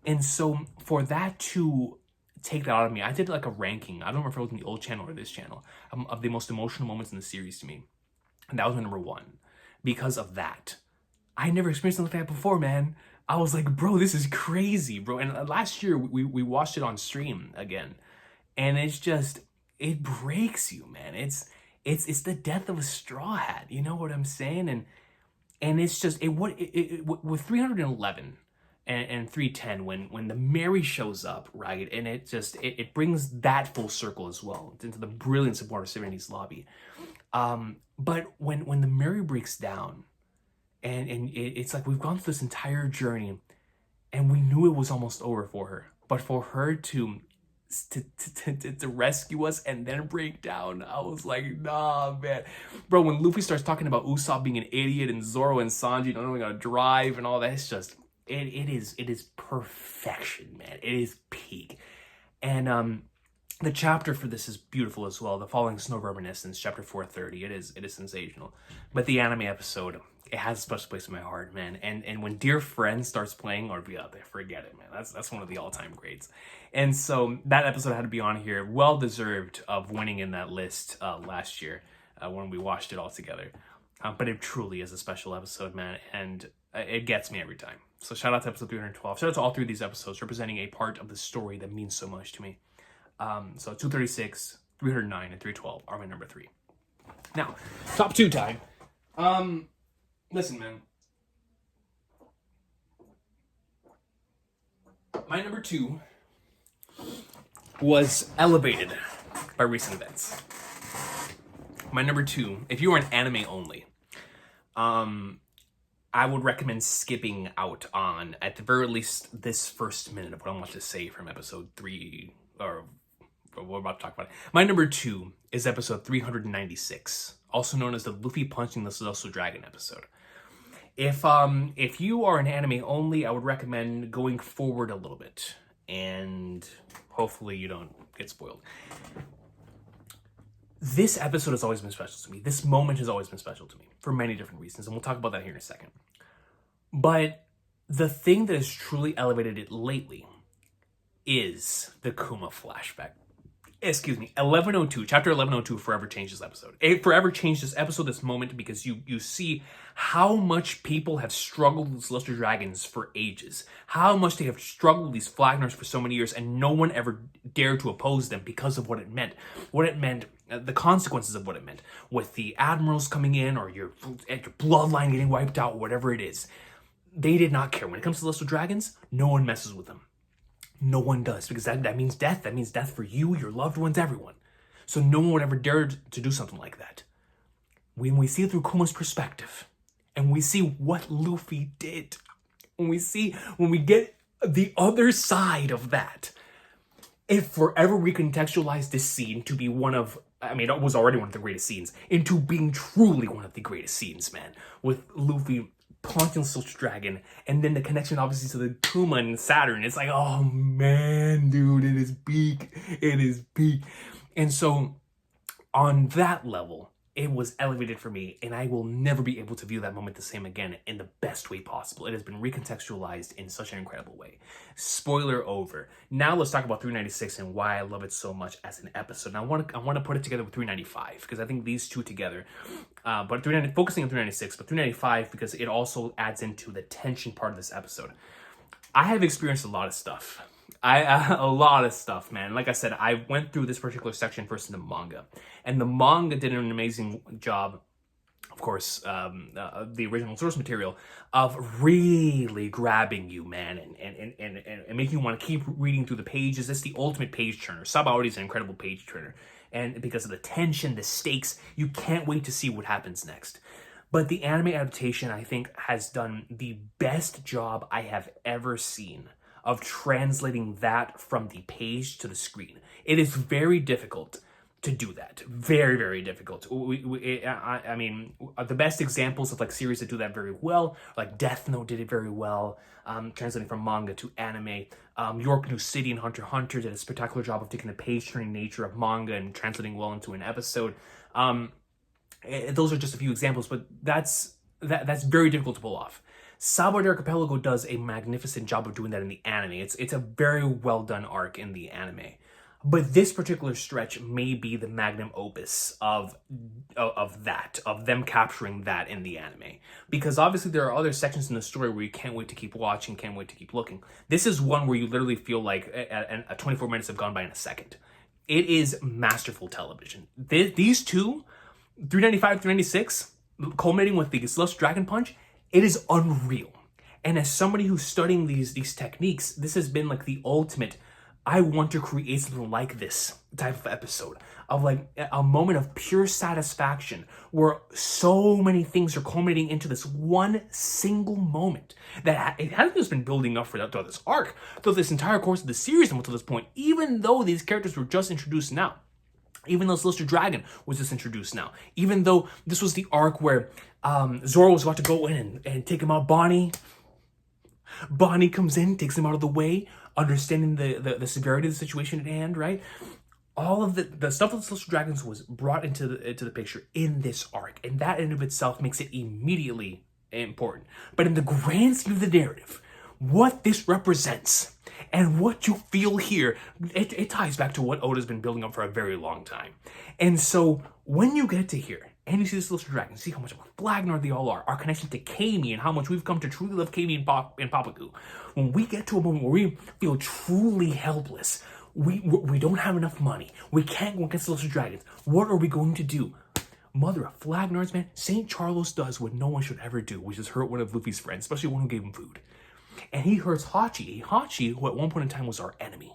And so for that to take that out of me, I did like a ranking. I don't remember if it was in the old channel or this channel, of the most emotional moments in the series to me. And that was my number one. Because of that. I never experienced something like that before, man. I was like, bro, this is crazy, bro. And last year, we watched it on stream again. And it's just, it breaks you, man. It's the death of a Straw Hat. You know what I'm saying? And it's just, with 311 and 310, when the Mary shows up, right? And it brings that full circle as well into the brilliance of Water 70's lobby. But when the Mary breaks down, and it's like we've gone through this entire journey, and we knew it was almost over for her. But for her to to rescue us and then break down. I was like, nah, man. Bro, when Luffy starts talking about Usopp being an idiot and Zoro and Sanji don't know how to drive and all that, it's just, it is perfection, man. It is peak. And the chapter for this is beautiful as well. The Falling Snow Reminiscence, chapter 430. It is sensational. But the anime episode, it has a special place in my heart, man. And when Dear Friend starts playing, or yeah, forget it, man. That's one of the all-time greats. And so that episode had to be on here. Well deserved of winning in that list last year when we watched it all together. But it truly is a special episode, man. And it gets me every time. So shout out to episode 312. Shout out to all 3 of these episodes representing a part of the story that means so much to me. So 236, 309, and 312 are my number 3. Now, top 2 time. Listen, man. My number 2 was elevated by recent events. My number 2, if you are an anime only, I would recommend skipping out on, at the very least, this first minute of what I want to say from episode 3, or we're about to talk about it. My number 2 is episode 396, also known as the Luffy punching the Celestial Dragon episode. If you are an anime only, I would recommend going forward a little bit, and hopefully you don't get spoiled. This episode has always been special to me. This moment has always been special to me for many different reasons, and we'll talk about that here in a second. But the thing that has truly elevated it lately is the Kuma flashback. Excuse me, 1102, chapter 1102 forever changed this episode. It forever changed this episode, this moment, because you see how much people have struggled with Celestial Dragons for ages. How much they have struggled with these Flagners for so many years, and no one ever dared to oppose them because of what it meant. What it meant, the consequences of what it meant. With the admirals coming in, or your bloodline getting wiped out, whatever it is. They did not care. When it comes to Celestial Dragons, no one messes with them. No one does, because that means death. That means death for you, your loved ones, everyone. So no one would ever dare to do something like that. When we see it through Kuma's perspective, and we see what Luffy did, when we get the other side of that, it forever recontextualized this scene to be one of, I mean, it was already one of the greatest scenes, into being truly one of the greatest scenes, man. With Luffy punching the Celestial Dragon, and then the connection obviously to the Kuma and Saturn. It's like, oh man, dude, it is peak. It is peak. And so on that level, it was elevated for me, and I will never be able to view that moment the same again in the best way possible. It has been recontextualized in such an incredible way. Spoiler over. Now let's talk about 396 and why I love it so much as an episode. And I want to put it together with 395, because I think these two together, but focusing on 396, but 395 because it also adds into the tension part of this episode. I have experienced a lot of stuff. A lot of stuff, man. Like I said, I went through this particular section first in the manga. And the manga did an amazing job, of course, the original source material, of really grabbing you, man, and making you want to keep reading through the pages. It's the ultimate page turner. Sabaody is an incredible page turner. And because of the tension, the stakes, you can't wait to see what happens next. But the anime adaptation, I think, has done the best job I have ever seen of translating that from the page to the screen. It is very difficult to do that. Very, very difficult. I mean, the best examples of like series that do that very well, like Death Note did it very well, translating from manga to anime. York New City and Hunter x Hunter did a spectacular job of taking the page-turning nature of manga and translating well into an episode. Those are just a few examples, but that's very difficult to pull off. Sabaody Archipelago does a magnificent job of doing that in the anime. It's a very well done arc in the anime. But this particular stretch may be the magnum opus of them capturing that in the anime. Because obviously there are other sections in the story where you can't wait to keep watching, can't wait to keep looking. This is one where you literally feel like 24 minutes have gone by in a second. It is masterful television. These two, 395, 396, culminating with the Celestial Dragon Punch, it is unreal. And as somebody who's studying these techniques, this has been like the ultimate I want to create something like this type of episode, of like a moment of pure satisfaction where so many things are culminating into this one single moment that it hasn't just been building up throughout this arc, throughout this entire course of the series until this point, even though these characters were just introduced now. Even though Celestial Dragon was just introduced now. Even though this was the arc where Zoro was about to go in and take him out. Bonnie comes in, takes him out of the way, understanding the severity of the situation at hand, right? All of the stuff with the Celestial Dragons was brought into the picture in this arc. And that in and of itself makes it immediately important. But in the grand scheme of the narrative, what this represents and what you feel here, it ties back to what Oda's been building up for a very long time. And so when you get to here and you see the Celestial Dragon, see how much of a Flagnard they all are, our connection to Kami and how much we've come to truly love Kami and Papaku. When we get to a moment where we feel truly helpless, we don't have enough money, we can't go against Celestial Dragons, what are we going to do? Mother of Flagnards, man, St. Charles does what no one should ever do, which is hurt one of Luffy's friends, especially one who gave him food. And he hurts Hachi, who at one point in time was our enemy.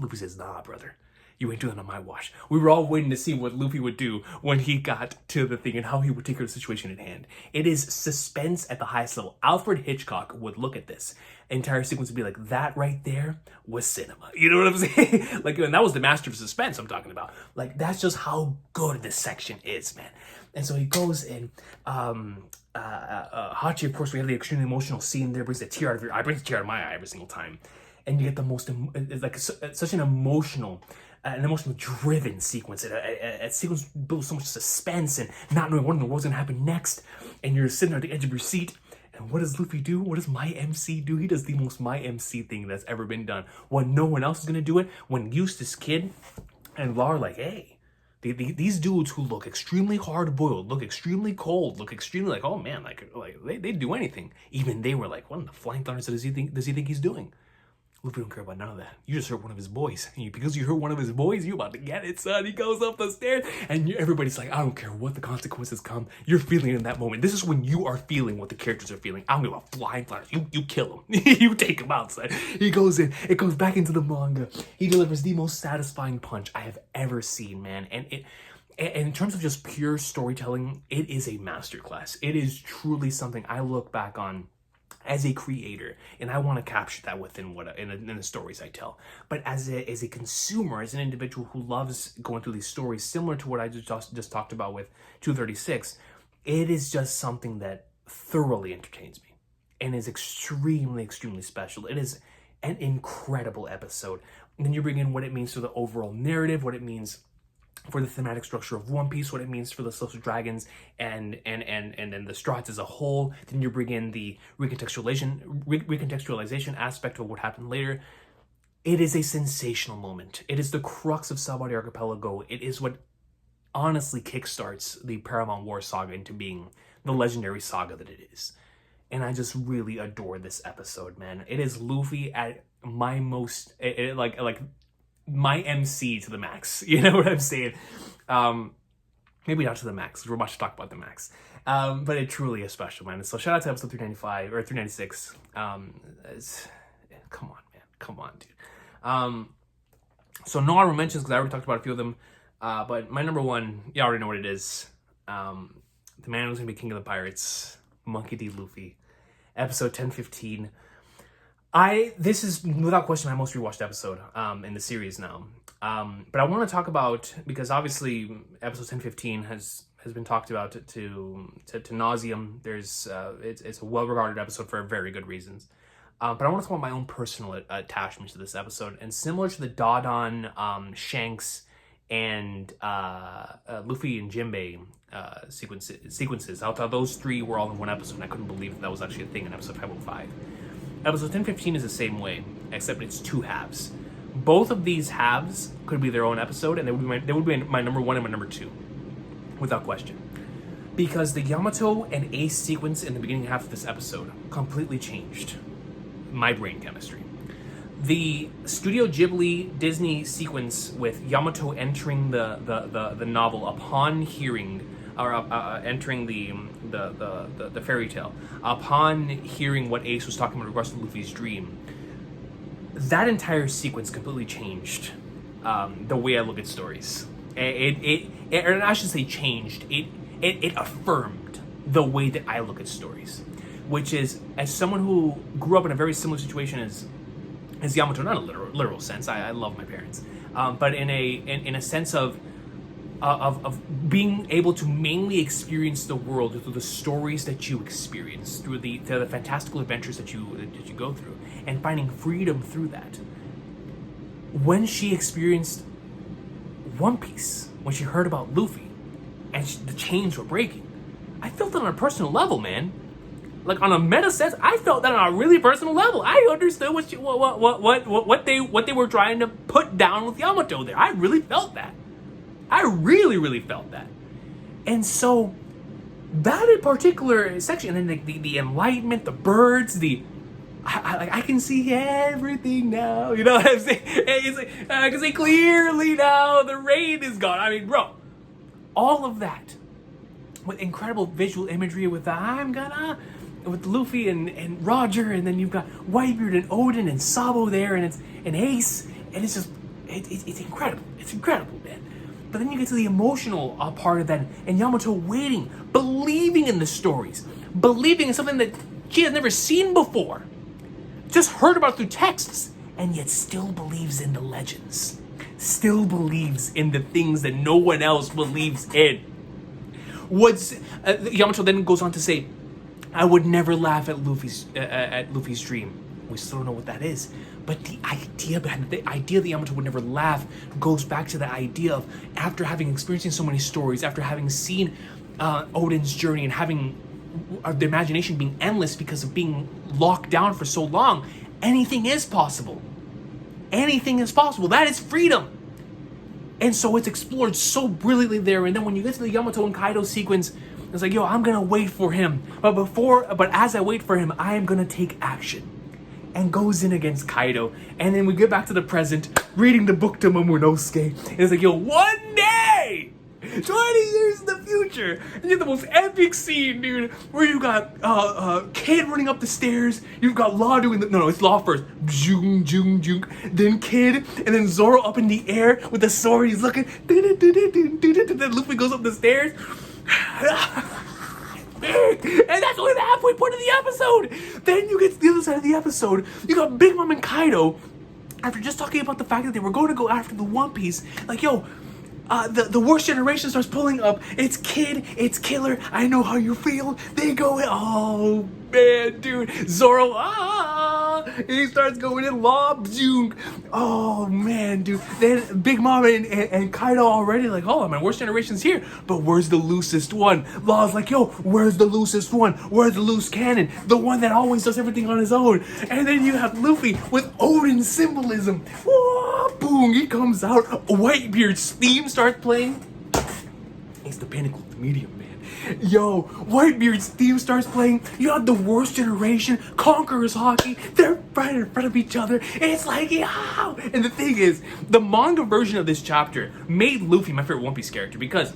Luffy says, nah, brother, you ain't doing that on my watch. We were all waiting to see what Luffy would do when he got to the thing and how he would take care of the situation at hand. It is suspense at the highest level. Alfred Hitchcock would look at this entire sequence and be like, that right there was cinema. You know what I'm saying? Like, and that was the master of suspense I'm talking about. Like, that's just how good this section is, man. And so he goes and Hachi, of course, we have the extremely emotional scene there, brings a tear out of your eye, brings a tear out of my eye every single time. And you get the most, it's like such an emotional driven sequence. A sequence builds so much suspense and not knowing what in the world's gonna happen next. And you're sitting at the edge of your seat. And what does Luffy do? What does my MC do? He does the most my MC thing that's ever been done. When no one else is gonna do it. When Eustace Kid and Law are like, hey, these dudes who look extremely hard-boiled, look extremely cold, look extremely like, oh man, like they'd do anything. Even they were like, what in the flying thunders does he think he's doing? Luffy don't care about none of that. You just hurt one of his boys. And because you hurt one of his boys, you about to get it, son. He goes up the stairs, and everybody's like, I don't care what the consequences come. You're feeling it in that moment. This is when you are feeling what the characters are feeling. I don't give a flying flowers. You kill him. You take him out, son. He goes in. It goes back into the manga. He delivers the most satisfying punch I have ever seen, man. And in terms of just pure storytelling, it is a masterclass. It is truly something I look back on as a creator, and I want to capture that within in the stories I tell. But as a consumer, as an individual who loves going through these stories, similar to what I just talked about with 236, it is just something that thoroughly entertains me and is extremely, extremely special. It is an incredible episode. And then you bring in what it means for the overall narrative, what it means for the thematic structure of One Piece, what it means for the Celestial Dragons and then the Straw Hats as a whole. Then you bring in the recontextualization aspect of what happened later. It is a sensational moment. It is the crux of Sabaody Archipelago. It is what honestly kickstarts the Paramount War saga into being the legendary saga that it is. And I just really adore this episode, man. It is Luffy at my most, my MC to the max. You know what I'm saying? Maybe not to the max, because we're about to talk about the max. But it truly is special, man. So shout out to episode 395 or 396. Come on, man. Come on, dude. So no honorable mentions, because I already talked about a few of them. But my number one, you already know what it is. The man who's gonna be king of the pirates, Monkey D. Luffy. Episode 1015. This is without question my most rewatched episode in the series now. But I want to talk about, because obviously episode 1015 has been talked about to nauseum. There's it's a well-regarded episode for very good reasons. But I want to talk about my own personal attachment to this episode, and similar to the Dodon, Shanks, and Luffy and Jinbei sequences. I thought those three were all in one episode, and I couldn't believe that was actually a thing in episode 505. Episode 1015 is the same way, except it's two halves. Both of these halves could be their own episode, and they would be my number one and my number two, without question. Because the Yamato and Ace sequence in the beginning half of this episode completely changed my brain chemistry. The Studio Ghibli Disney sequence with Yamato entering the novel upon hearing, or entering the fairy tale, upon hearing what Ace was talking about in regards to Luffy's dream, that entire sequence completely changed the way I look at stories. Or I should say changed. It affirmed the way that I look at stories, which is, as someone who grew up in a very similar situation as Yamato, not in a literal sense. I love my parents, but in a sense of being able to mainly experience the world through the stories that you experience, through the fantastical adventures that you go through, and finding freedom through that. When she experienced One Piece, when she heard about Luffy, and the chains were breaking, I felt that on a personal level, man. Like, on a meta sense, I felt that on a really personal level. I understood what they were trying to put down with Yamato there. I really felt that. I really felt that. And that in particular section, and then the enlightenment, the birds, I can see everything now. You know what I'm saying? It's like, I can see clearly now. The rain is gone. I mean, bro, all of that with incredible visual imagery with with Luffy and Roger, and then you've got Whitebeard and Odin and Sabo there, and it's an Ace, and it's just it's incredible. It's incredible, man. But then you get to the emotional part of that, and Yamato waiting, believing in the stories, believing in something that she has never seen before, just heard about through texts, and yet still believes in the legends, still believes in the things that no one else believes in. Yamato then goes on to say, "I would never laugh at Luffy's dream." We still don't know what that is, but the idea behind the idea that Yamato would never laugh goes back to the idea of, after having experienced so many stories, after having seen Odin's journey and having the imagination being endless because of being locked down for so long, anything is possible. Anything is possible. That is freedom. And so it's explored so brilliantly there. And then when you get to the Yamato and Kaido sequence, it's like, yo, I'm gonna wait for him. But as I wait for him, I am gonna take action. And goes in against Kaido. And then we get back to the present, reading the book to Momonosuke. And it's like, yo, one day, 20 years in the future, and you have the most epic scene, dude, where you got Kid running up the stairs, you've got Law doing it's Law first, zoom, zoom, zoom, then Kid, and then Zoro up in the air with the sword, he's looking, then Luffy goes up the stairs, and that's only the halfway point of the episode. Then you get to the other side of the episode, you got Big Mom and Kaido, after just talking about the fact that they were going to go after the One Piece, like, yo, the worst generation starts pulling up. It's Kid, it's Killer, I know how you feel. They go in, oh man, dude. Zoro, he starts going in, Lob, Junk. Oh man, dude. Then Big Mom and Kaido already like, oh, my worst generation's here. But where's the loosest one? Law's like, yo, where's the loosest one? Where's the loose cannon? The one that always does everything on his own. And then you have Luffy with Odin symbolism. Whoa, boom, he comes out. Whitebeard's theme starts playing. It's the pinnacle of the medium, man. Yo, Whitebeard's theme starts playing. You have the worst generation, Conquerors Hockey. They're right in front of each other. It's like, yow! And the thing is, the manga version of this chapter made Luffy my favorite One Piece character, because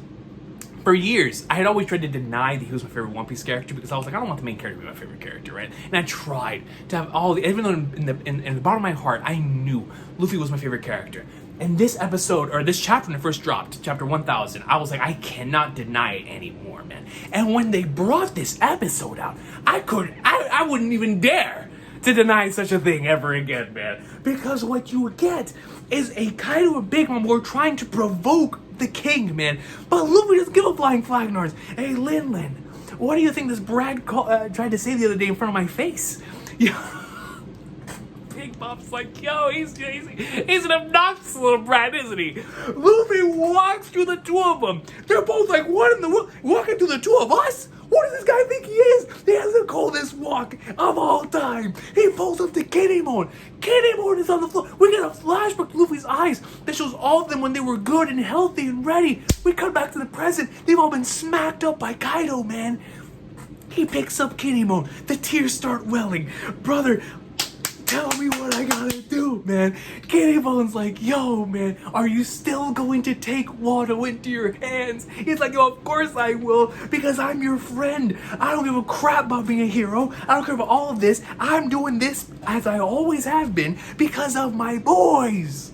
for years, I had always tried to deny that he was my favorite One Piece character, because I was like, I don't want the main character to be my favorite character, right? And I tried to have even though in the bottom of my heart, I knew Luffy was my favorite character. And this episode, or this chapter when it first dropped, chapter 1000, I was like, I cannot deny it anymore, man. And when they brought this episode out, I wouldn't even dare to deny such a thing ever again, man. Because what you would get is a Kaido and Big Mom who are trying to provoke the king, man. But Luffy doesn't give a flying flag north. Hey, Lin, what do you think this Brad tried to say the other day in front of my face? Yeah. Big Mom's like, yo, he's an obnoxious little brat, isn't he? Luffy walks through the two of them. They're both like, what in the world? Walking through the two of us? What does this guy think he is? He has the coldest walk of all time. He pulls up to Kinemon. Kinemon is on the floor. We get a flashback to Luffy's eyes that shows all of them when they were good and healthy and ready. We come back to the present. They've all been smacked up by Kaido, man. He picks up Kinemon. The tears start welling. Brother, tell me what I gotta do. man. Kinemon's like, yo, man, are you still going to take Wano into your hands? He's like, yo, of course I will, because I'm your friend. I don't give a crap about being a hero. I don't care about all of this. I'm doing this, as I always have been, because of my boys.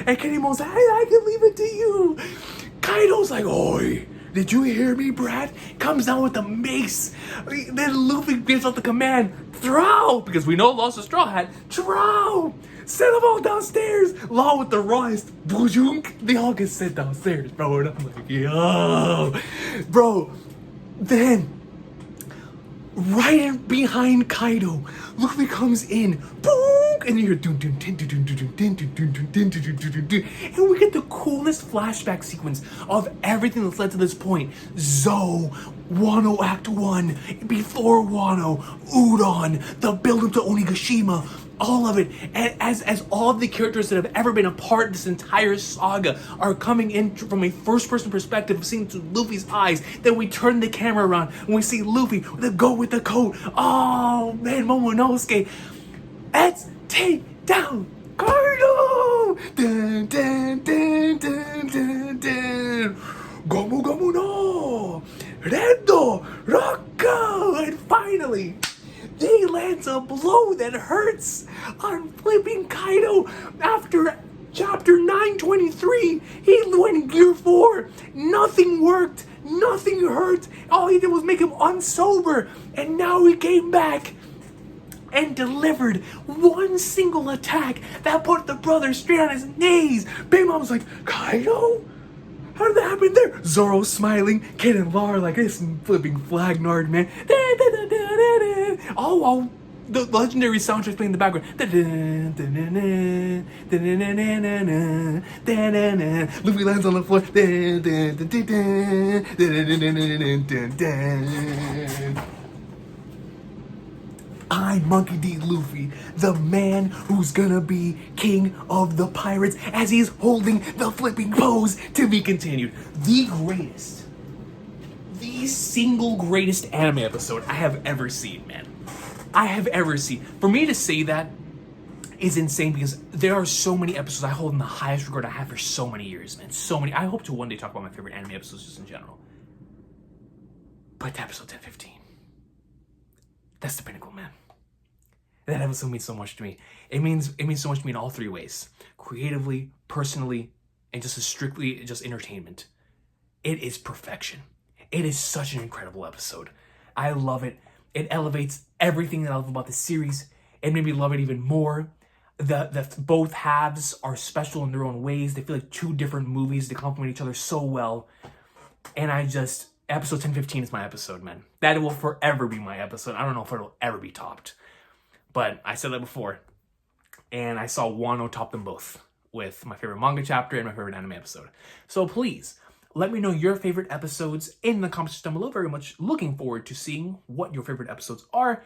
And Kinemon's like, I can leave it to you. Kaido's like, oi, did you hear me, Brad? Comes down with the mace. Then Luffy gives out the command, throw! Because we know Law's a straw hat. Throw! Send them all downstairs. Law with the rawest. Boojunk. They all get sent downstairs, bro. And I'm like, yo. Bro, then, right in behind Kaido, Luffy comes in. Boom! And you hear dun dun dun dun dun dun dun dun dun dun dun dun dun dun, and we get the coolest flashback sequence of everything that's led to this point. Zou, Wano Act 1, before Wano, Udon, the build-up to Onigashima, all of it. And as all of the characters that have ever been a part of this entire saga are coming in from a first-person perspective of seeing through Luffy's eyes, then we turn the camera around and we see Luffy with the goat with the coat. Oh man, Momonosuke. Let's take down Kaido! Dun, dun, dun, dun, dun, dun. Gomu Gomu no! Rendo! Rocco! And finally, they lands a blow that hurts on flipping Kaido after chapter 923. He went in gear 4. Nothing worked. Nothing hurt. All he did was make him unsober. And now he came back and delivered one single attack that put the brother straight on his knees. Big Mom was like, Kaido? How did that happen there? Zoro smiling, Kid and Lar like this flipping flag nard, man. Oh, the legendary soundtrack playing in the background. Luffy lands on the floor. I'm Monkey D. Luffy, the man who's gonna be king of the pirates, as he's holding the flipping pose to be continued. The single greatest anime episode I have ever seen, man. I have ever seen. For me to say that is insane, because there are so many episodes I hold in the highest regard I have for so many years, man. So many. I hope to one day talk about my favorite anime episodes just in general. But episode 1015. That's the pinnacle, man. That episode means so much to me. It means so much to me in all three ways. Creatively, personally, and just as strictly just entertainment. It is perfection. It is such an incredible episode. I love it. It elevates everything that I love about the series. It made me love it even more. The both halves are special in their own ways. They feel like two different movies. They complement each other so well. And episode 1015 is my episode, man. That will forever be my episode. I don't know if it'll ever be topped. But I said that before. And I saw Wano top them both with my favorite manga chapter and my favorite anime episode. So please, let me know your favorite episodes in the comments down below. Very much looking forward to seeing what your favorite episodes are.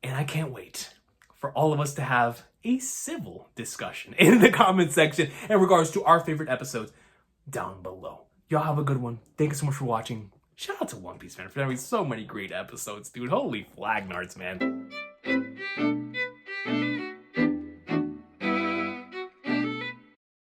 And I can't wait for all of us to have a civil discussion in the comment section in regards to our favorite episodes down below. Y'all have a good one. Thank you so much for watching. Shout out to One Piece, man, for having so many great episodes, dude. Holy flag nards, man.